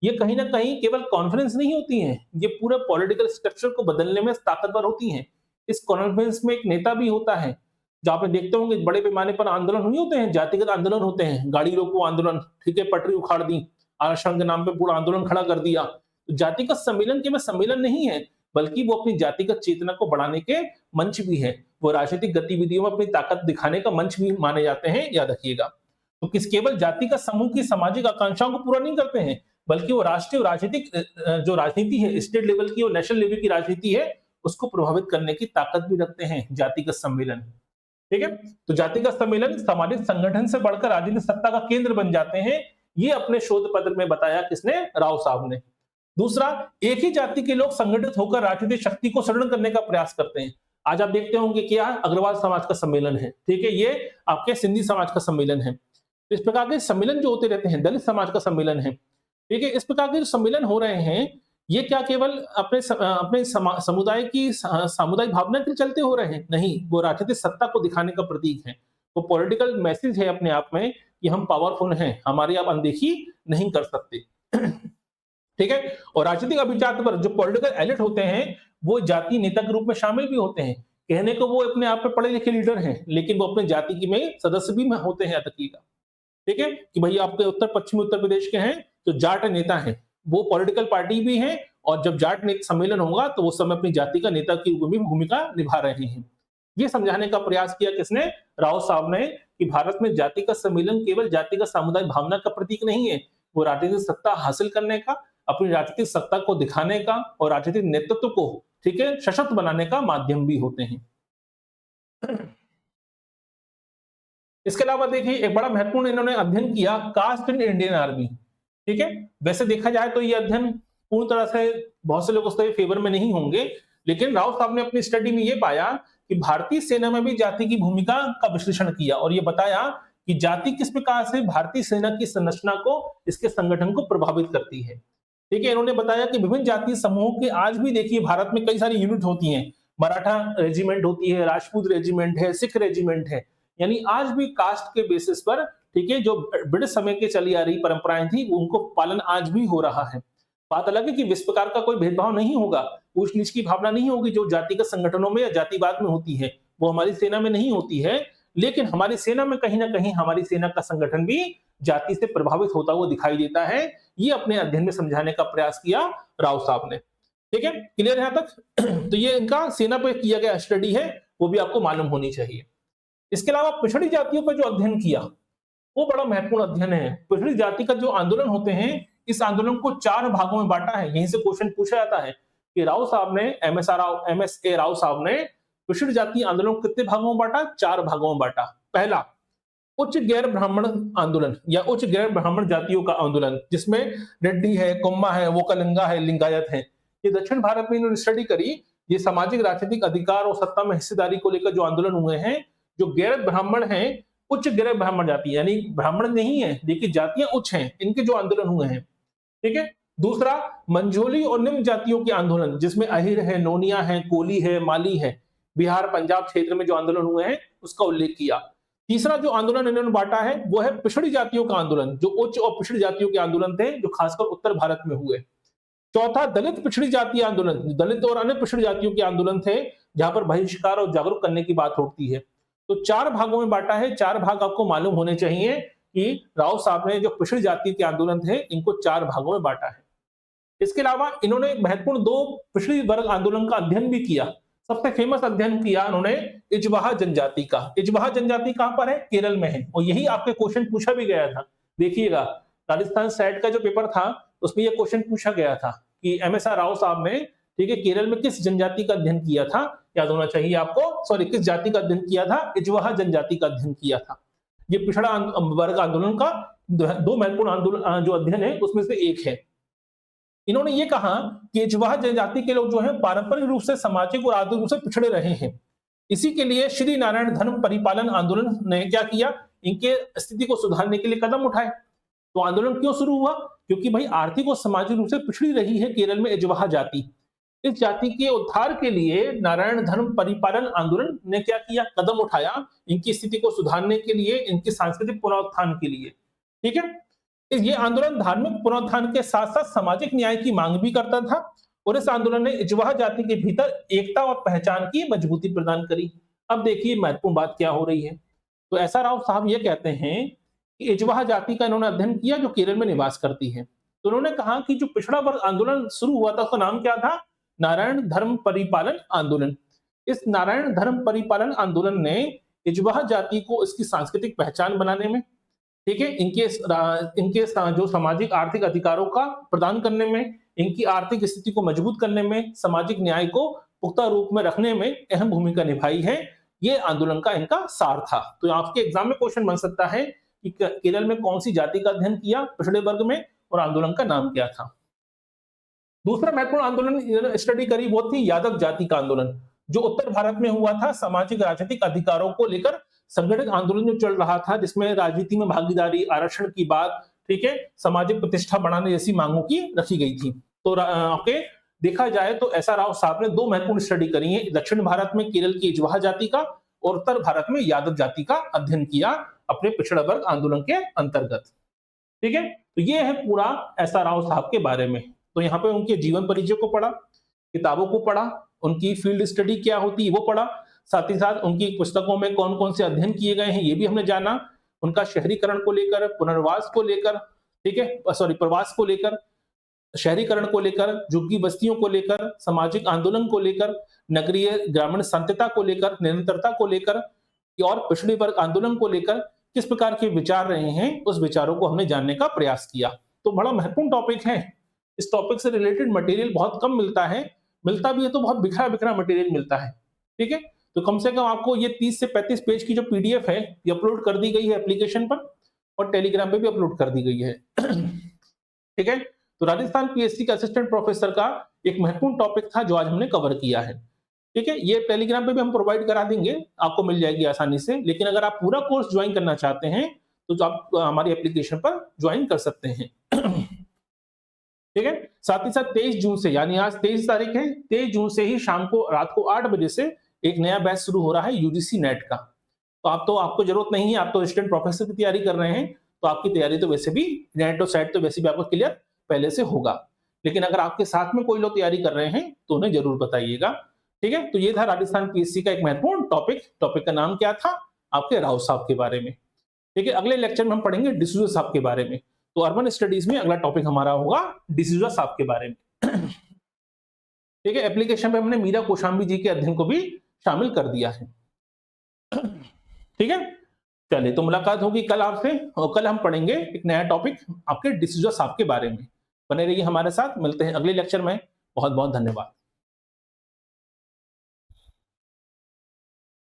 ये कहीं ना कहीं केवल कॉन्फ्रेंस नहीं होती हैं, ये पूरे पॉलिटिकल स्ट्रक्चर को बदलने में ताकतवर होती हैं। इस कॉन्फ्रेंस में एक नेता भी होता है, जहां पे देखते होंगे बड़े पैमाने पर आंदोलन हुए होते हैं, जातिगत आंदोलन होते हैं, गाड़ी रोको आंदोलन, ठीक है, पटरी उखाड़ दी, आरक्षण के नाम पे पूरा आंदोलन खड़ा कर दिया। तो जाति का सम्मेलन केवल सम्मेलन नहीं है, बल्कि वो अपनी जातिगत चेतना को बढ़ाने के मंच भी है। वो राजनीतिक गतिविधियों में अपनी ताकत दिखाने का मंच भी माने जाते हैं, याद रखिएगा। तो किस केवल जाति का समूह की सामाजिक आकांक्षाओं को पूरा नहीं करते हैं, बल्कि वो राष्ट्रीय राजनीतिक जो राजनीति है, स्टेट लेवल की और नेशनल लेवल की राजनीति है, उसको प्रभावित करने की ताकत भी रखते हैं जातिगत सम्मेलन। ठीक है, तो जातिगत सम्मेलन सामाजिक संगठन से बढ़कर राजनीतिक सत्ता का केंद्र बन जाते हैं। ये अपने शोध पत्र में बताया किसने, राव साहब ने। दूसरा, एक ही जाति के लोग संगठित होकर राजनीतिक शक्ति को सुदृढ़ करने का प्रयास करते हैं। आज आप देखते होंगे क्या, अग्रवाल समाज का सम्मेलन है, ठीक है, ये आपके सिंधी समाज का सम्मेलन है। इस प्रकार के सम्मेलन जो होते रहते हैं, दलित समाज का सम्मेलन है, ठीक है, इस प्रकार के जो सम्मेलन हो रहे हैं, ये क्या केवल अपने समुदाय की सामुदायिक भावना के चलते हो रहे हैं? नहीं, वो राजनीतिक सत्ता को दिखाने का प्रतीक है। वो पॉलिटिकल मैसेज है अपने आप में कि हम पावरफुल हैं, हमारी आप अनदेखी नहीं कर सकते। ठीक है, और राजनीतिक अभिजात पर जो पॉलिटिकल एलिट होते हैं, वो जातीय नेता के रूप में शामिल भी होते हैं। कहने को वो अपने आप में पढ़े लिखे लीडर हैं, लेकिन वो अपने जाति की में सदस्य भी होते हैं, तकीका। ठीक है, कि भाई आपके पश्चिमी उत्तर प्रदेश के हैं, तो जाट नेता हैं, वो पॉलिटिकल पार्टी भी हैं, और जब जाट सम्मेलन होगा तो वो समय अपनी जाति का नेता की भूमिका निभा रहे हैं। ये समझाने का प्रयास किया किसने, राव साहब ने, कि भारत में जाति का सम्मेलन केवल जाति का सामुदायिक भावना का प्रतीक नहीं है, वो राजनीतिक सत्ता हासिल करने का, अपनी राजनीतिक सत्ता को दिखाने का और राजनीतिक नेतृत्व को, ठीक है, सशक्त बनाने का माध्यम भी होते हैं। इसके अलावा देखिए, एक बड़ा महत्वपूर्ण इन्होंने अध्ययन किया, कास्ट इन इंडियन आर्मी। ठीक है, वैसे देखा जाए तो ये अध्ययन पूर्ण तरह से बहुत से लोग उसके फेवर में नहीं होंगे, लेकिन राव साहब ने अपनी स्टडी में ये पाया कि भारतीय सेना में भी जाति की भूमिका का विश्लेषण किया और ये बताया कि जाति किस प्रकार से भारतीय सेना की संरचना को, इसके संगठन को प्रभावित करती है। ठीक है, इन्होंने बताया कि विभिन्न जातीय समूहों के आज भी देखिए भारत में कई सारी यूनिट होती हैं, मराठा रेजिमेंट होती है, राजपूत रेजिमेंट है, सिख रेजिमेंट है, यानी आज भी कास्ट के बेसिस पर, ठीक है, जो ब्रिटिश समय के चली आ रही परंपराएं थी, उनको पालन आज भी हो रहा है। बात अलग है कि इस प्रकार का कोई भेदभाव नहीं होगा, ऊंच नीच की भावना नहीं होगी जो जातिगत संगठनों में या जातिवाद में होती है, वो हमारी सेना में नहीं होती है, लेकिन हमारी सेना में कहीं ना कहीं हमारी सेना का संगठन भी जाति से प्रभावित होता हुआ दिखाई देता है। ये अपने अध्ययन में समझाने का प्रयास किया राव साहब ने। ठीक है, क्लियर है यहां तक? तो ये इनका सेना पे किया गया स्टडी है, वो भी आपको मालूम होनी चाहिए। इसके अलावा पिछड़ी जातियों पर जो अध्ययन किया, वो बड़ा महत्वपूर्ण अध्ययन है। पिछड़ी जाति का जो आंदोलन होते हैं, इस आंदोलन को 4 भागों में बांटा है। यहीं से क्वेश्चन पूछा जाता है कि राव साहब ने, MSA राव साहब ने पिछड़ी जाति आंदोलन को कितने भागों में बांटा? 4 भागों में बांटा। पहला, उच्च गैर ब्राह्मण आंदोलन या उच्च गैर ब्राह्मण जातियों का आंदोलन, जिसमें रेड्डी है, कोम्मा है, वोकलिंगा है, लिंगायत है। ये दक्षिण भारत में इन्होंने स्टडी करी। ये सामाजिक राजनीतिक अधिकार और सत्ता में हिस्सेदारी को लेकर जो आंदोलन हुए हैं, जो गैर ब्राह्मण हैं, उच्च गैर ब्राह्मण जाति यानी ब्राह्मण नहीं है, देखिए जातियां उच्च हैं, इनके जो आंदोलन हुए हैं। ठीक है, दूसरा, मंझोली और निम्न जातियों के आंदोलन, जिसमें अहिर है, नोनिया है, कोली है, माली है, बिहार पंजाब क्षेत्र में जो आंदोलन हुए हैं, उसका उल्लेख किया। तीसरा जो आंदोलन इन्होंने बांटा है, वो है पिछड़ी जातियों का आंदोलन, जो उच्च और पिछड़ी जातियों के आंदोलन थे, जो खासकर उत्तर भारत में हुए। चौथा, दलित पिछड़ी जाति आंदोलन, दलित और अन्य पिछड़ी जातियों के आंदोलन थे, जहां पर बहिष्कार और जागरूक करने की बात होती है। तो 4 भागों में बांटा है। 4 भाग आपको मालूम होने चाहिए कि राव साहब ने जो पिछड़ी जाति के आंदोलन थे, इनको 4 भागों में बांटा है। इसके अलावा इन्होंने महत्वपूर्ण 2 पिछड़ी वर्ग आंदोलन का अध्ययन भी किया। सबसे फेमस अध्ययन किया उन्होंने इजवाहा जनजाति का। इजवाहा जनजाति कहां पर है? केरल में है, और यही आपके क्वेश्चन पूछा भी गया था। देखिएगा, राजस्थान सेट का जो पेपर था, उसमें यह क्वेश्चन पूछा गया था कि MSR राव साहब ने, ठीक है, केरल में किस जनजाति का अध्ययन किया था? याद होना चाहिए आपको, सॉरी, किस जाति का अध्ययन किया था? इजवाहा जनजाति का अध्ययन किया था। ये पिछड़ा वर्ग आंदोलन का 2 महत्वपूर्ण आंदोलन जो अध्ययन है, उसमें से एक है। इन्होंने ये कहा कि एजवाह जनजाति के लोग जो है पारंपरिक रूप से सामाजिक और आर्थिक रूप से पिछड़े रहे हैं। इसी के लिए श्री नारायण धर्म परिपालन आंदोलन ने क्या किया, इनके स्थिति को सुधारने के लिए कदम उठाए। तो आंदोलन क्यों शुरू हुआ, क्योंकि भाई आर्थिक और सामाजिक रूप से पिछड़ी रही है केरल में एजवाह जाति। इस जाति के उद्धार के लिए नारायण धर्म परिपालन आंदोलन ने क्या किया, कदम उठाया इनकी स्थिति को सुधारने के लिए, इनके सांस्कृतिक पुनरुत्थान के लिए। ठीक है, ये आंदोलन धार्मिक पुनरुत्थान के साथ साथ सामाजिक न्याय की मांग भी करता था और इस आंदोलन ने एजवाह जाति के भीतर एकता और पहचान की मजबूती प्रदान करी। अब देखिए महत्वपूर्ण बात क्या हो रही है। तो ऐसा राव साहब ये कहते हैं कि एजवाह जाति का इन्होंने अध्ययन किया जो केरल में निवास करती है। तो उन्होंने कहा कि जो पिछड़ा वर्ग आंदोलन शुरू हुआ था उसका नाम क्या था, नारायण धर्म परिपालन आंदोलन। इस नारायण धर्म परिपालन आंदोलन ने एजवाह जाति को इसकी सांस्कृतिक पहचान बनाने में, ठीक है, इनके जो सामाजिक आर्थिक अधिकारों का प्रदान करने में, इनकी आर्थिक स्थिति को मजबूत करने में, सामाजिक न्याय को पुख्ता रूप में रखने में अहम भूमिका निभाई है। ये आंदोलन का इनका सार था। तो आपके एग्जाम में क्वेश्चन बन सकता है कि केरल में कौन सी जाति का अध्ययन किया पिछड़े वर्ग में और आंदोलन का नाम क्या था। दूसरा महत्वपूर्ण आंदोलन स्टडी करी वो थी यादव जाति का आंदोलन, जो उत्तर भारत में हुआ था। सामाजिक राजनीतिक अधिकारों को लेकर संगठित आंदोलन जो चल रहा था, जिसमें राजनीति में भागीदारी, आरक्षण की बात, ठीक है, सामाजिक प्रतिष्ठा बढ़ाने जैसी मांगों की रखी गई थी। तो आपके देखा जाए तो ऐसा राव साहब ने दो महत्वपूर्ण स्टडी करी है, दक्षिण भारत में केरल की एजवाह जाति का और उत्तर भारत में यादव जाति का अध्ययन किया अपने पिछड़ा वर्ग आंदोलन के अंतर्गत। ठीक है, तो ये है पूरा ऐसा राव साहब के बारे में। तो यहाँ पे उनके जीवन परिचय को पढ़ा, किताबों को पढ़ा, उनकी फील्ड स्टडी क्या होती है वो पढ़ा, साथ ही साथ उनकी पुस्तकों में कौन कौन से अध्ययन किए गए हैं ये भी हमने जाना, उनका शहरीकरण को लेकर, पुनर्वास को लेकर, ठीक है, प्रवास को लेकर, शहरीकरण को लेकर, झुग्गी बस्तियों को लेकर, सामाजिक आंदोलन को लेकर, नगरीय ग्रामीण संतता को लेकर, निरंतरता को लेकर और पिछड़े वर्ग आंदोलन को लेकर किस प्रकार के विचार रहे हैं, उस विचारों को हमने जानने का प्रयास किया। तो बड़ा महत्वपूर्ण टॉपिक है। इस टॉपिक से रिलेटेड मटेरियल बहुत कम मिलता है, मिलता भी है तो बहुत बिखरा बिखरा मटेरियल मिलता है। ठीक है, तो कम से कम आपको ये 30 से 35 पेज की जो पीडीएफ है ये अपलोड कर दी गई है एप्लीकेशन पर और टेलीग्राम पे भी अपलोड कर दी गई है। ठीक है, तो राजस्थान पीएससी के असिस्टेंट प्रोफेसर का एक महत्वपूर्ण टॉपिक था जो आज हमने कवर किया है। ठीक है, ये टेलीग्राम पे भी हम प्रोवाइड करा देंगे, आपको मिल जाएगी आसानी से। लेकिन अगर आप पूरा कोर्स ज्वाइन करना चाहते हैं तो आप हमारी एप्लीकेशन पर ज्वाइन कर सकते हैं। ठीक है, साथ ही साथ 23 जून से, यानी आज 23 तारीख है, 23 जून से ही शाम को रात को 8 बजे से एक नया बैच शुरू हो रहा है यूजीसी नेट का। तो आपको जरूरत नहीं है, आप तो असिस्टेंट प्रोफेसर की तैयारी कर रहे हैं, तो आपकी तैयारी तो वैसे भी नेट और सेट तो वैसे भी आपको क्लियर पहले से होगा। लेकिन अगर आपके साथ में कोई लोग तैयारी कर रहे हैं तो उन्हें जरूर बताइएगा। ठीक है, तो ये था राजस्थान पीएससी का एक महत्वपूर्ण टॉपिक का नाम क्या था, आपके राव साहब के बारे में। ठीक है, अगले लेक्चर में हम पढ़ेंगे डिसूजा साहब के बारे में। तो अर्बन स्टडीज में अगला टॉपिक हमारा होगा डिसूजा साहब के बारे में। ठीक है, एप्लीकेशन पे हमने मीरा कौशाम्बी जी के अध्ययन को भी शामिल कर दिया है। ठीक है, चलिए तो मुलाकात होगी कल आपसे और कल हम पढ़ेंगे एक नया टॉपिक आपके डिसूजा साहब के बारे में। बने रहिए हमारे साथ, मिलते हैं अगले लेक्चर में। बहुत बहुत धन्यवाद।